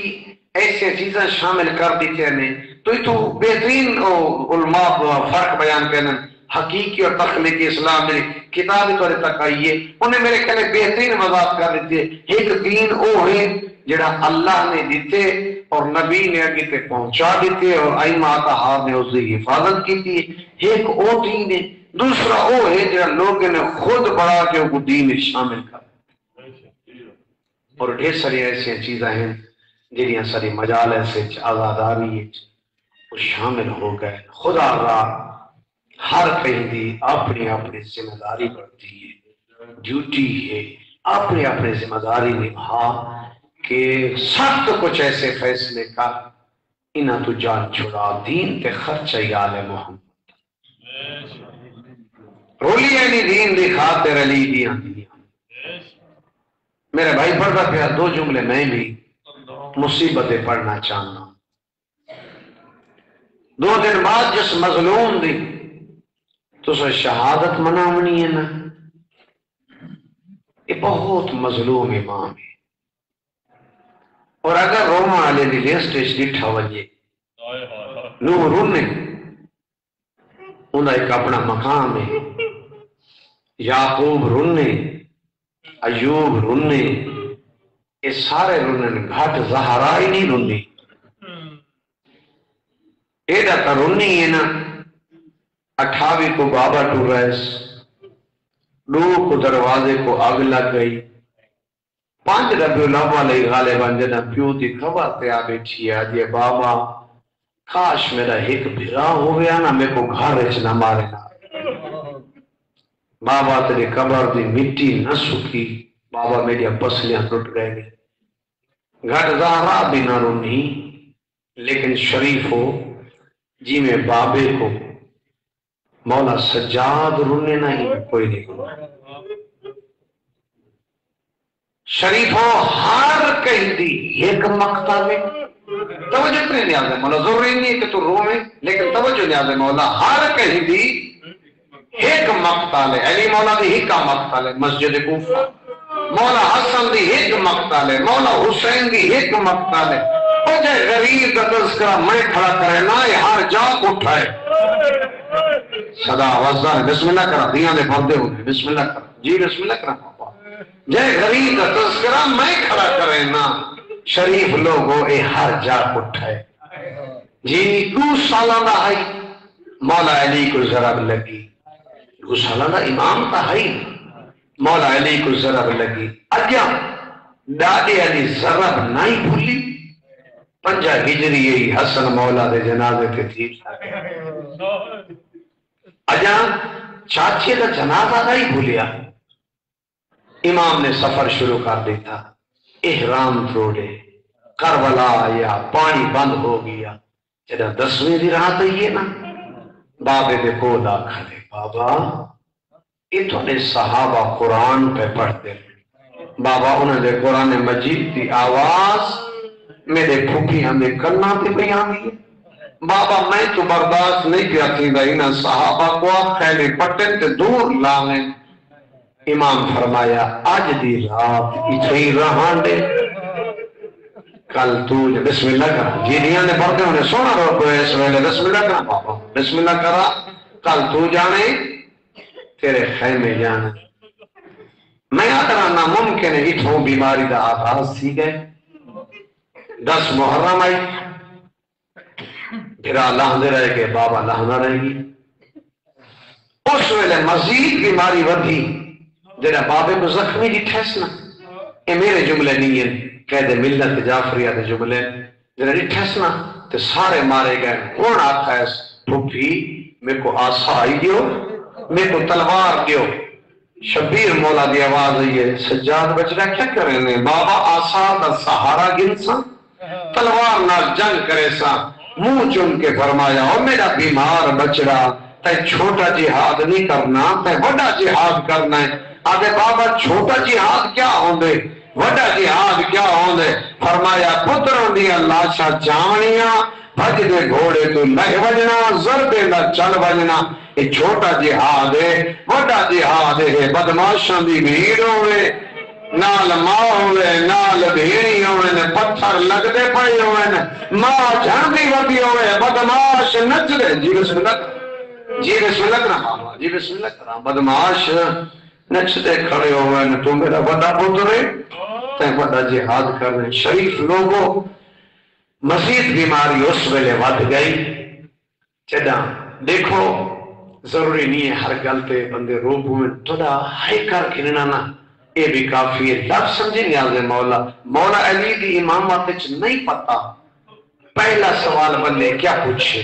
A: ایسے چیزیں شامل کر دیتے ہیں تو یہ تو بہترین علماء فرق بیان کرنا حقیقی اور تخلیقی اسلام میری کتاب تو تک آئیے انہیں میرے کہنے بہترین وضاحت کر دیتے ایک دین وہ ہے جڑا اللہ نے دیتے اور نبی نے آگے تے پہنچا دیتے اور ائمہ اطہار نے اس کی حفاظت کی تھی ایک وہ دین ہے دوسرا وہ ہے جڑا لوگوں نے خود بڑھا کے وہ دین شامل کر اور ڈھیر ساری ایسی چیزیں ہیں جنہیں ساری مجال ایسے آزاداری وہ شامل ہو گئے خدا را ہر کہیں دی اپنی اپنی ذمہ داری بڑھتی ہے ڈیوٹی ہے اپنی اپنی ذمہ داری نبھا کہ سخت کچھ ایسے فیصلے کر انہاں تو جان چھڑا دین تے خرچہ آل محمد رولی اینی دین دی خاطر علی دیاں دیاں میرے بھائی پڑھتا پیا دو جملے میں بھی مصیبتیں پڑھنا چاہنا دو دن بعد جس مظلوم دی تو اسے شہادت منامنی ہے نا یہ بہت مظلوم امام ہے اور اگر روما والے دی لیسٹیج ڈٹھا وجے نوح رونے انہا ایک اپنا مقام ہے یعقوب رونے ایوب رونے یہ سارے رونے گھٹ زہرائی نہیں رونی ایڈا تا رونی ہے نا 28 کو بابا ٹوریس 2 کو دروازے کو آگ لگ گئی 5 ربیع الاول غالباً جنا پیو دی خبر تے آ بیٹھی ہے جی بابا کاش میرا ایک بھرا ہو گیا نا میں کو گھر اچ نہ مارے نا بابا تیرے قبر دی مٹی نہ سکی بابا میری پسلیاں ٹوٹ گئے گھٹ زہرا بھی نہ رونی لیکن شریف ہو جی میں بابے کو مولا سجاد رونے نہیں کوئی نہیں شریف ہو ہر کہیں دی ایک مقطع میں توجہ نہیں نیاز ہے مولا ضروری نہیں ہے کہ تو رو میں لیکن توجہ نیاز ہے مولا ہر کہیں دی ایک مقطع ہے علی مولا دی ایک مقطع ہے مسجد کوفہ مولا حسن دی ایک مقطع ہے مولا حسین دی ایک مقطع ہے اور جائے غریب کا تذکرہ میں کھڑا کرے نا یہ ہر جا اٹھائے صدا وزدہ بسم اللہ کرا دیاں دے بھردے ہوتے بسم اللہ کرا جی بسم اللہ کرا پاپا جائے غریب کا تذکرہ میں کھڑا کرے نا شریف لوگوں اے ہر جا اٹھائے جی 2 سالانہ آئی مولا علی کو ضرب لگی 2 سالانہ امام تا ہی مولا علی کو ضرب لگی اجا ڈاڈے علی ضرب نہیں بھولی 5 ہجری یہی حسن مولا دے جنازے تے تھی اجا چاچے کا جنازہ نہیں بھولیا امام نے سفر شروع کر دیتا احرام توڑے کربلا آیا پانی بند ہو گیا جدا 10ویں دی رات ہے نا بابے دے کولا کھڑے بابا اتنے صحابہ قرآن پہ پڑھتے بابا انہوں نے قرآن مجید دی آواز میرے پھوپھی ہمیں کرنا تے بیان دیئے بابا میں تو برداشت نہیں کیا تھی دا انہا صحابہ کو خیلی پٹن تے دور لائیں امام فرمایا آج دی رات اتھائی رہاں دے کل تو بسم اللہ کرا جیدیاں نے پڑھتے انہیں سونا رو کو اس ویلے بسم اللہ کرا بابا بسم اللہ کرا کل تو جانے تیرے خیمے جانے میں آدھرانا ممکن ہے اتھوں بیماری دا آغاز تھی گئے 10 محرم آئی پھر لہندے رہے گے بابا لہنہ رہے گی اس ویلے مزید بیماری ودھی جیرا بابے کو زخمی دی ٹھیسنا اے میرے جملے نہیں ہیں قید ملت جعفریہ دے جملے جیرا دی ٹھیسنا تے سارے مارے گئے کون آتا ہے پھوپھی میں کو آسا آئی دیو میں کو تلوار دیو شبیر مولا دی آواز ہے سجاد بچڑا کیا کریں نے بابا آسا دا سہارا گنسا تلوار نہ جنگ کرے سا منہ چن کے فرمایا اور میرا بیمار بچڑا تے چھوٹا جہاد نہیں کرنا تے بڑا جہاد کرنا ہے آدھے بابا چھوٹا جہاد کیا ہوندے وڈا جہاد کیا ہوندے فرمایا پتروں دیا لاشا جاونیاں بھج دے گھوڑے تو لہ وجنا زردے نہ چل وجنا یہ چھوٹا جہاد ہے وڈا جہاد ہے بدماشاں دی بھیڑ ہوئے نال ماں ہوئے نال بھیڑی ہوئے پتھر لگ دے پڑے ہوئے ماں جھڑی وڈی ہوئے بدماش نچ دے جی بسم اللہ کرا بابا جی بسم اللہ کرا بدماش نچتے کھڑے ہوئے تو میرا بڑا پترے تے بڑا جہاد کرنے شریف لوگوں مزید بیماری اس ویلے ود گئی چڑا دیکھو ضروری نہیں ہے ہر گل پہ بندے روب ہوئے تھوڑا ہائی کر کے نانا یہ بھی کافی ہے لفظ سمجھے نیاز مولا مولا علی دی امامت نہیں پتا پہلا سوال بندے کیا پوچھے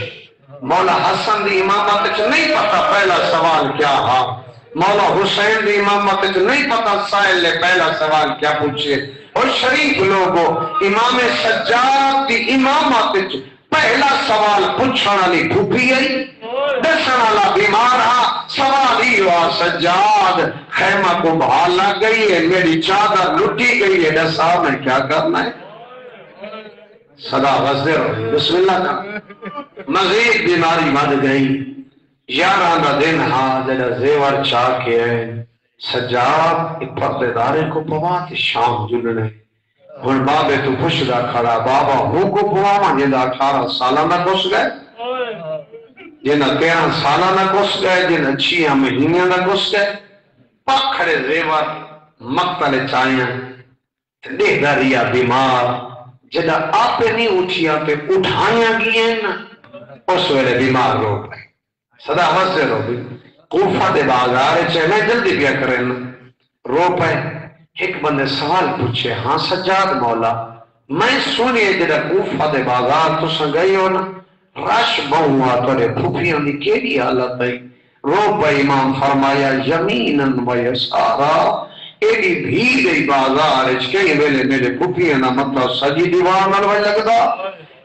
A: مولا حسن دی امامت نہیں پتا پہلا سوال کیا ہاں مولا حسین دی امامت نہیں پتا سائل نے پہلا سوال کیا پوچھے اور شریف لوگوں امام سجاد دی امامت پہلا سوال پوچھنا لی پھوپھی گئی دسنا لا بیمار ہاں سوال ہی ہوا سجاد خیمہ کو بھال لگ گئی ہے میری چادر لٹی گئی ہے دسا میں کیا کرنا ہے صدا غزر بسم اللہ کا مزید بیماری مد گئی یارانہ دن ہاں جڑا زیور چاہ کے ہے سجاد ایک پردے دارے کو پوات شام جننے ہن بابے تو خوش دا کھڑا بابا ہوں کو پواما جنہ 18 سالہ نہ کس گئے جنہ 13 سالہ نہ کس گئے جنہ 6 مہینے نہ کس گئے پاک کھڑے زیور مقتل چاہیاں دیکھ داریا بیمار جدہ آپے نہیں اٹھیا پہ اٹھائیاں گئے نا اس ویلے بیمار رو پہ صدا وزر رو بھی کوفہ دے بازارے چھے میں جلدی بیا کریں رو پہ ایک بندے سوال پوچھے ہاں سجاد مولا میں سنیے جدہ کوفہ دے بازار تو سنگئی ہو نا رش بہوا توڑے پھوپیاں دی کیلی حالت ہے رو پہ امام فرمایا یمیناً و یسارا ایڈی بھی گئی بازار کئی ویلے میرے پھوپیاں نا مطلب سجی دیوار نہ وجہ لگدا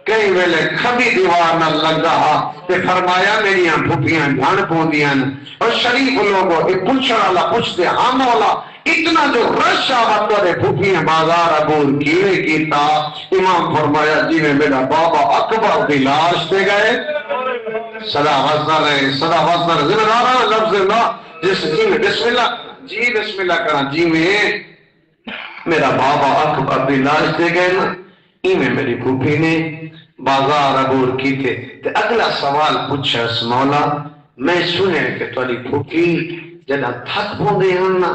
A: کئی ویلے کھبی دیوار نہ لگ رہا تے فرمایا میری پھوپیاں جھان پوندیاں اور شریف لوگوں ایک پوچھنے والا پوچھتے ہاں مولا اتنا جو رش آبا تورے پھوپیاں بازار عبور کیوے کیتا امام فرمایا جی میں میرا بابا اکبر دی لاش دے گئے صدا وزر ہے صدا وزر ذمہ دارا لفظ اللہ جس جی میں بسم اللہ جی بسم اللہ کرا جی میں میرا بابا اکبر دی لاش دے گئے نا میں میری پھوپھی نے بازار عبور کی تھے تے اگلا سوال پوچھا اس مولا میں سنے کہ تواڈی پھوپھی جدہ تھک پوندے ہیں نا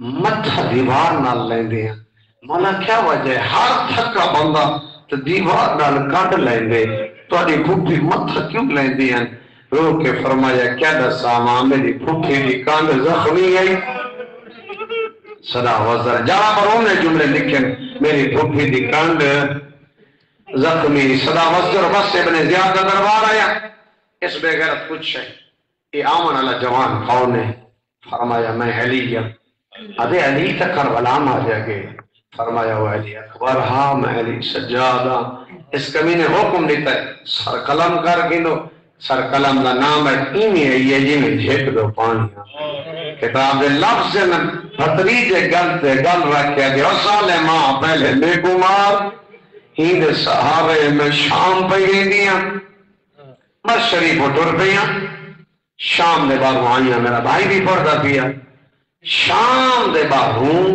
A: متھا دیوار نال لیندے ہیں مولا کیا وجہ ہے ہر تھکا بندہ تو دیوار نال کٹ لیندے تواڈی پھوپھی متھا کیوں لیندی ہیں رو کے فرمایا کیا دسا ماں میری پھوپھی دی کانڈ زخمی ہے صدا وزر جہاں پر انہوں نے جملے لکھیں میری پھوپھی دی کانڈ زخمی صدا وزر بس ابن زیاد کا دربار آیا اس بے غیرت کچھ ہے یہ آمن اللہ جوان کون ہے فرمایا میں علی گیا ادھے علی تک کربلا میں آ جائے گے فرمایا وہ علی اکبر ہاں میں علی سجادہ اس کمی نے حکم دیتا ہے سر قلم کر گنو سر قلم دا نام ہے اینی ہے یہ جی میں جھیک دو پانی کتاب دے لفظ میں بھتریج گل رکھیا دے اور سال ماں پہلے بے گمار ہی دے صحابے میں شام پہ گئی دیا بس شریف و ٹر پیا شام دے باہروں آئیاں میرا بھائی بھی پڑھتا پیا شام دے باہروں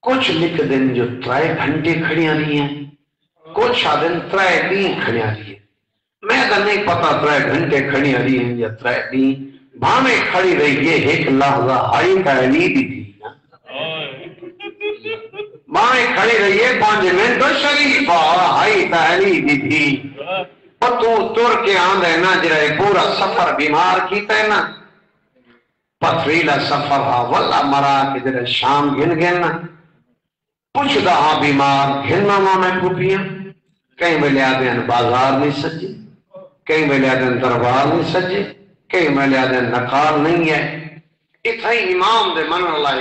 A: کچھ لکھ دن جو 3 گھنٹے کھڑیاں رہی ہیں کچھ آدن 3 دن کھڑیاں رہی ہیں میں تو نہیں پتا 3 گھنٹے کھڑیاں رہی ہیں یا 3 دن بھامے کھڑی رہی ہے ایک لحظہ ہائی تعلیمی بھی تھی بھامے کھڑی رہی ہے 5 منٹ شریف ہائی تعلیمی بھی تھی اور تو تر کے آندھے نا جرائے پورا سفر بیمار کیتا ہے نا پتھریلا سفر ہا واللہ مرا کے جرائے شام گھن گئے نا پوچھ دا ہاں بیمار گھننا میں پھوپیاں کہیں میں لے آدھے ہیں بازار نہیں سجے کہیں میں لے آدھے ہیں دربار نہیں سجے کہیں میں لے آدھے ہیں نقال نہیں ہے اتھائی امام دے من اللہ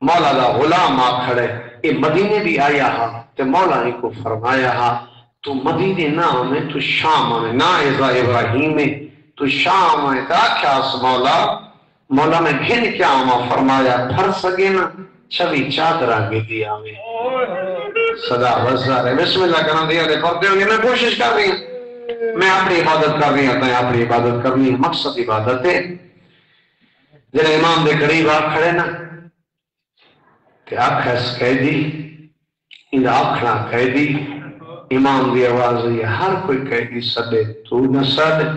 A: مولا دا غلام آ کھڑے یہ مدینے بھی آیا ہا تے مولا نے کو فرمایا ہا تو مدینے نہ میں تو شام میں نہ ازا ابراہیم میں تو شام میں تا کیا اس مولا میں گھن کیا آما فرمایا پھر سگے نا چھوی چادرہ کے دیا میں صدا وزار ہے بسم اللہ کرنا دیا دے پڑھتے ہوں گے میں کوشش کر رہی ہوں میں اپنی عبادت کر رہی ہوں اپنی عبادت کرنی مقصد عبادت ہے جنہیں امام دے قریب آپ کھڑے نا کہ آنکھ ایس کہہ دی ان آنکھنا کہہ دی امام دی آواز ہے ہر کوئی کہہ دی صدے تو نہ صدے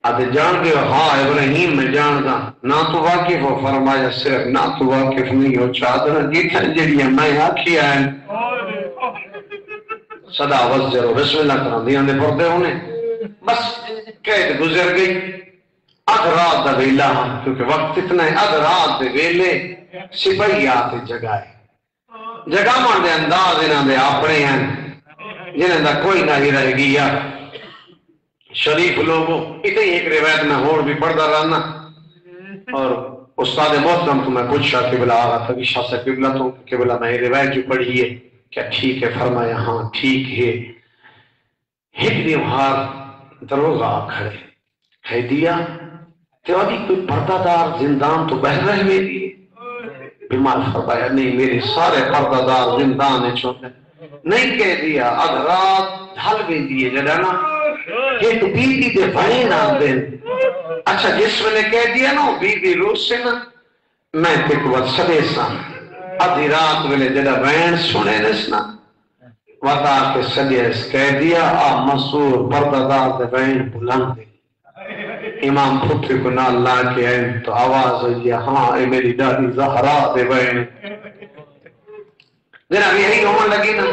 A: آتے جان دے ہاں ابراہیم میں جان دا نہ تو واقف ہو فرمایا صرف نہ تو واقف نہیں ہو چادر جیتا جڑیاں میں آکھی آئیں صدا وزر بسم اللہ کرام دیاں دے پڑھتے ہونے بس قید گزر گئی ادھ رات دا ویلا کیونکہ وقت اتنا ہے ادھ رات دے ویلے سپاہی آتے جگائے جگہ مان دے انداز انہاں دے اپنے ہیں جنہاں دا کوئی نہ ہی رہ گیا شریف لوگوں اتنی ایک روایت میں اور بھی پڑھتا رہنا اور استاد محترم تو میں پوچھا قبلہ آگا تھا کہ شاہ سے قبلہ تو قبلہ میں روایت جو پڑھی ہے کیا ٹھیک ہے فرمایا ہاں ٹھیک ہے ایک دن ہار دروازہ کھڑے کہہ دیا تیوادی کوئی پردہ دار زندان تو بہر رہ میں دی بیمار فرمایا نہیں میرے سارے پردہ دار زندان ہے چھوٹے نہیں کہہ دیا اب رات ڈھل بھی دیئے جڑا ایک بی بی دے بھائین آدھیں اچھا جس میں نے کہہ دیا نا بی بی روز سے نا میں تک وقت سدے سا ادھی رات میں نے جڑا بین سنے نسنا وطا کے سدے اس کہہ دیا آہ مسور پردادار دے بین بلند دے امام پھٹر کو نہ اللہ کے ہیں تو آواز ہوئی ہاں اے میری دادی زہرا دے بین جناب یہی ہونے لگی نا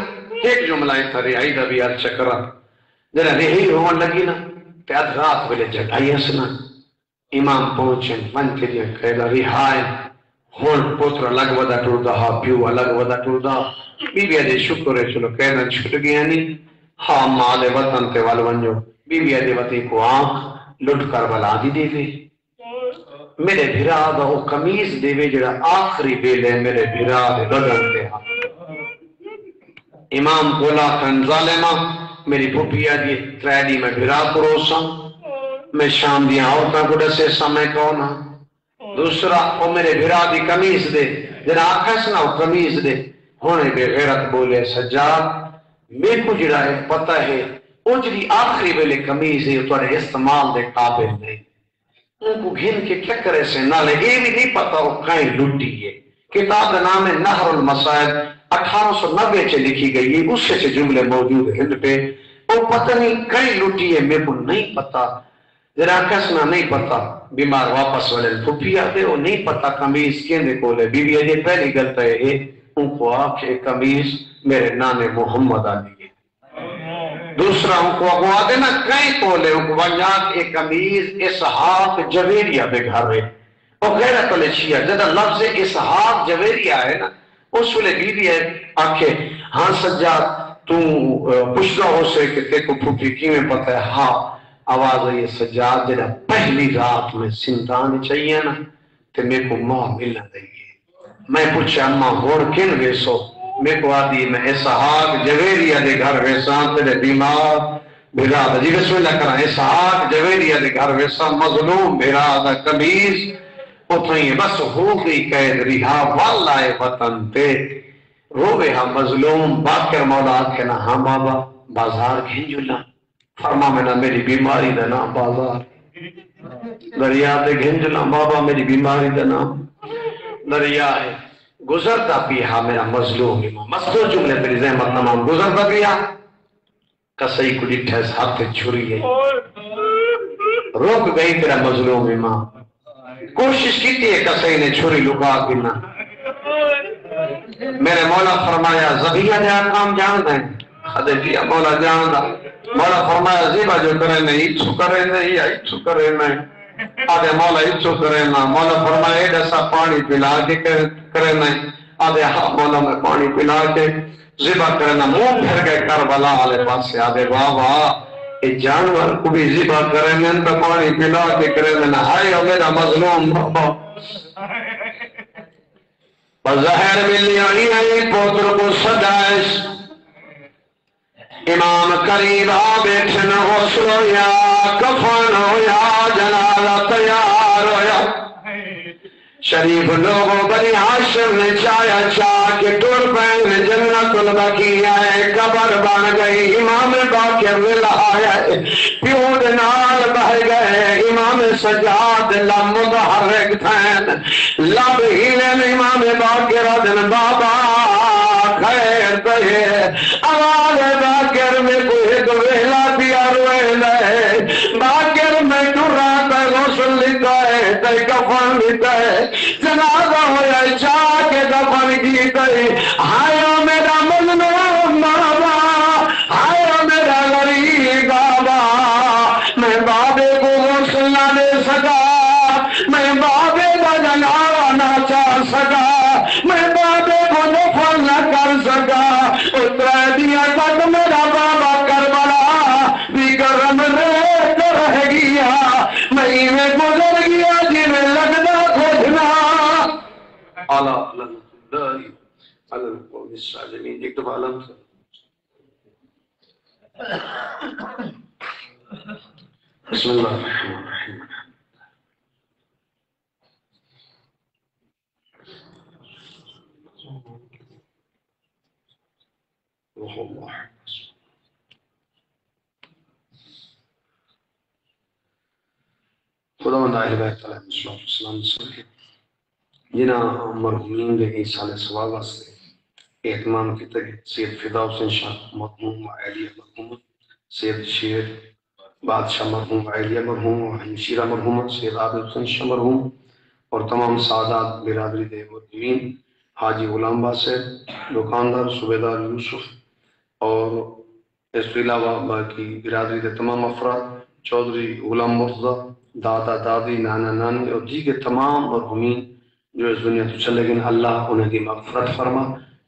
A: ایک جملہ تھا ریائی دا بھی آج چکرہ جناب یہی ہونے لگی نا کہ اد رات ویلے جگائی ہسنا امام پہنچیں من کے لیے قیدہ ریحائیں ہون پوتر الگ ودا ٹور دا پیو الگ ودا ٹور دا بی بی آدھے شکر ہے چلو قیدہ چھٹ گیا نہیں ہاں مال وطن تے والونجو بی بی آدھے وطن کو آنکھ لٹ کر بلا دی دے گئی میرے بھرا دا وہ کمیز دے وے جڑا آخری بیلے میرے بھرا دے لگن دے ہاں امام بولا کن ظالمہ میری پھوپیا دی تریڈی میں بھرا پروسا میں شام دیا عورتاں کو ڈسے سمے کونا دوسرا وہ میرے بھرا دی کمیز دے جنا آکھس نا وہ کمیز دے ہونے بے غیرت بولے سجاد میرے کو جڑا ہے پتہ ہے وہ جڑی آخری بیلے کمیز ہے تو استعمال دے قابل نہیں ان کو گھن کے کیا کرے سے نالے یہ بھی نہیں پتا وہ کہیں لٹی ہے کتاب نام ہے نہر المصائب 1890 سے لکھی گئی ہے اس سے جملے موجود ہیں ہند پہ وہ پتہ نہیں کہیں لٹی ہے میرے کو نہیں پتا ذرا کسنا نہیں پتا بیمار واپس والے پھوپھی آتے وہ نہیں پتا کمیز کیندے کو لے بی بی اجے پہلی گلت ہے ان کو آکھے کمیز میرے نام محمد علی ہے دوسرا ان کو آگے نا کہیں کو لے ان کو بنجاک ایک کمیز اسحاق جویریہ دے گھر رہے وہ غیرت علی شیعہ جدہ لفظ اسحاق جویریہ ہے نا اس ویلے بی بی ہے آکھے ہاں سجاد تو پوچھتا ہو سے کہ تے کو پھوپھی کی میں پتہ ہے ہاں آواز ہے یہ سجاد جدہ پہلی رات میں سندان چاہیے نا تے میں کو ماں ملنا دئیے میں پوچھا اماں گوڑ کن ویسو میں کو آدھی میں اسحاق جویریہ دے گھر ویسان تیرے بیمار بھیرا دا جی بسم اللہ کرا اسحاق جویریہ دے گھر ویسان مظلوم بھیرا دا کمیز اتھائیں بس ہو گئی قید رہا واللہ وطن تے روبے ہاں مظلوم باکر مولا کے نا ہاں بابا بازار گھنجلا فرما میں نا میری بیماری دا نام بازار دریا دے گھنجلا بابا میری بیماری دا نام دریا ہے گزرتا پیا میرا مظلوم امام مستو جملے میری زحمت تمام گزرتا پیا کسائی کو ڈٹھے ہاتھ چھری گئی روک گئی تیرا مظلوم امام کوشش کی تھی کسائی نے چھری لکا کے نہ میرے مولا فرمایا زبیہ دے آقام جان دیں خدے کیا مولا جان دا مولا فرمایا زیبا جو کرے نہیں اچھو کرے نہیں اچھو کرے نہیں آدھے مولا اچھو کرے نا مولا فرمایا جیسا پانی پلا کے کرے نہیں آدھے ہاں مولا میں پانی پلا کے زیبا کرے نا منہ پھر گئے کربلا آلے پاس سے آدھے واہ واہ اے جانور کو بھی زیبا کرے نہیں تو پانی پلا کے کرے نہیں ہائے او میرا مظلوم بابا بظاہر ملی آئی آئی پوتر کو سجائش امام قریب آ بیٹھن غسل ہو یا کفن ہو یا جنازہ تیار ہو یا شریف لوگوں بنی ہاشم نے چایا چاہ کے ٹور پہن جنت البقیہ ہے قبر بن گئی امام باقر مل آیا ہے پیود نال بہ گئے امام سجاد لم متحرک تھین لب ہیلن امام باقر دن بابا خیر دے آواز باقر میں کوئی دویلا دیا روئے لے باقر میں ٹورا تے غسل لیتا ہے تے کفن لیتا ہے جنازہ ہویا چاہ کے دفن کی تے ہائے میرا مظلوم بابا ہائے میرا غریب بابا میں بابے کو غسل نہ دے سکا میں بابے کا جنازہ نہ چاہ سکا میں بابے کو دفن نہ کر سکا اترا دیا تک میرا بابا کربلا بھی کرم ریت رہ گیا میں گزر گیا جی میں لگنا کھوجنا اللہ اللہ اللہ القوم السالمین ایک دفعہ علم سے بسم اللہ الرحمن الرحیم روح اللہ خدا مند آئے بیت علیہ السلام جنا مرحومین دے ایسال سوال واسطے اہتمام کی تک سید فدا حسین شاہ مرحوم علیہ مرحوم سید شیر بادشاہ مرحوم علیہ مرحوم ہمشیرہ مرحوم سید عابد حسین شاہ مرحوم اور تمام سعادات برادری دے مرحومین حاجی غلام باسر دکاندار صوبیدار یوسف اور اس کے علاوہ باقی برادری دے تمام افراد چودھری غلام مرتضی دادا دادی نانا نانی اور دیگر تمام مرحومین جو اس دنیا تو چلے گئے اللہ انہیں کی مغفرت فرما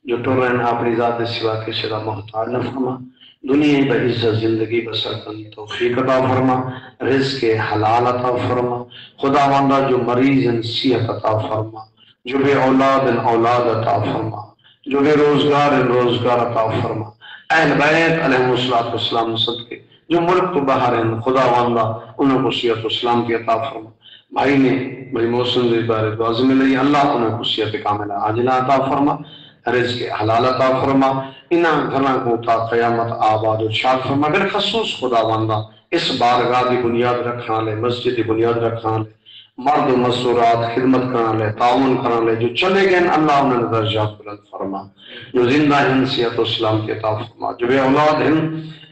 A: جو ٹورین اپنی ذات سوا کے سوا محتاج نہ فرما دنیا بعزت زندگی بسر کرنے توفیق عطا فرما رزق حلال عطا فرما خدا وندہ جو مریض ان صحت عطا فرما جو بے اولاد ان اولاد عطا فرما جو بے روزگار ان روزگار عطا فرما اہل بیت علیہ السلام صدقے جو ملک تو باہر ہیں خدا وندہ انہیں کو صحت اسلام کی عطا فرما بھائی نے بھائی محسن دی بارے دعا میں لئی اللہ انہیں کو صحت کاملہ عاجلہ عطا فرما رزق حلال عطا فرما انہاں گھراں کو تا قیامت آباد و شاد فرما اگر خصوص خدا وندہ اس بارگاہ دی بنیاد رکھنا لے مسجد دی بنیاد رکھنا لے مرد و مسورات خدمت کرنا لے تعاون کرنا لے جو چلے گئے اللہ انہیں درجات بلند فرما جو زندہ ہیں صحت و اسلام کی عطا فرما جو بے اولاد ہیں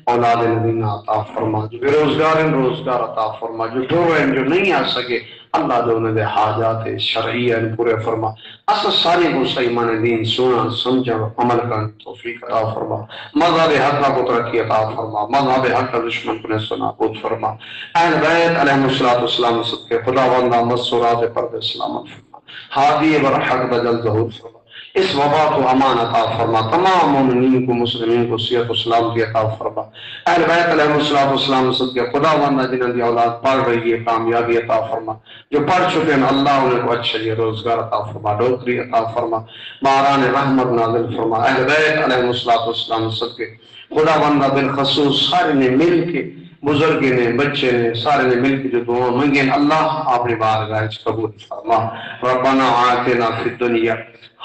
A: اولاد نبینا عطا فرما جو بے روزگار ہیں روزگار عطا فرما جو ٹھور ہیں جو نہیں آ سکے اللہ جو انہیں دے حاجات شرعی ہیں پورے فرما اصل ساری کو ایمان دین سونا سمجھا عمل کرنے توفیق عطا فرما مذہب حق کو ترقی عطا فرما مذہب حق دشمن کو سنا بود فرما اہل بیت علیہ السلام صدقے خدا وندہ مسورات پرد سلامت فرما ہادی برحق دجل ظہور فرما اس وبا کو امان عطا فرما تمام مومنین کو مسلمین کو صحت و اسلام کی عطا فرما اہل بیت علیہ السلام صدقے خدا وندہ جنہوں دی اولاد پڑھ رہی ہے کامیابی عطا فرما جو پڑھ چکے ہیں اللہ انہیں کو اچھا یہ روزگار عطا فرما ڈوکری عطا فرما باران رحمت نازل فرما اہل بیت علیہ السلام صدقے خدا وندہ بالخصوص سارے نے مل کے بزرگ نے بچے نے سارے نے مل کے جو دعا مانگی اللہ اپنی بارگاہ قبول فرما ربنا آتنا فی الدنیا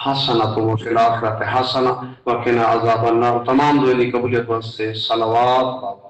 A: حسنۃ وفی الآخرۃ حسنۃ وقنا عذاب النار تمام دعائیں قبولیت واسطے صلوات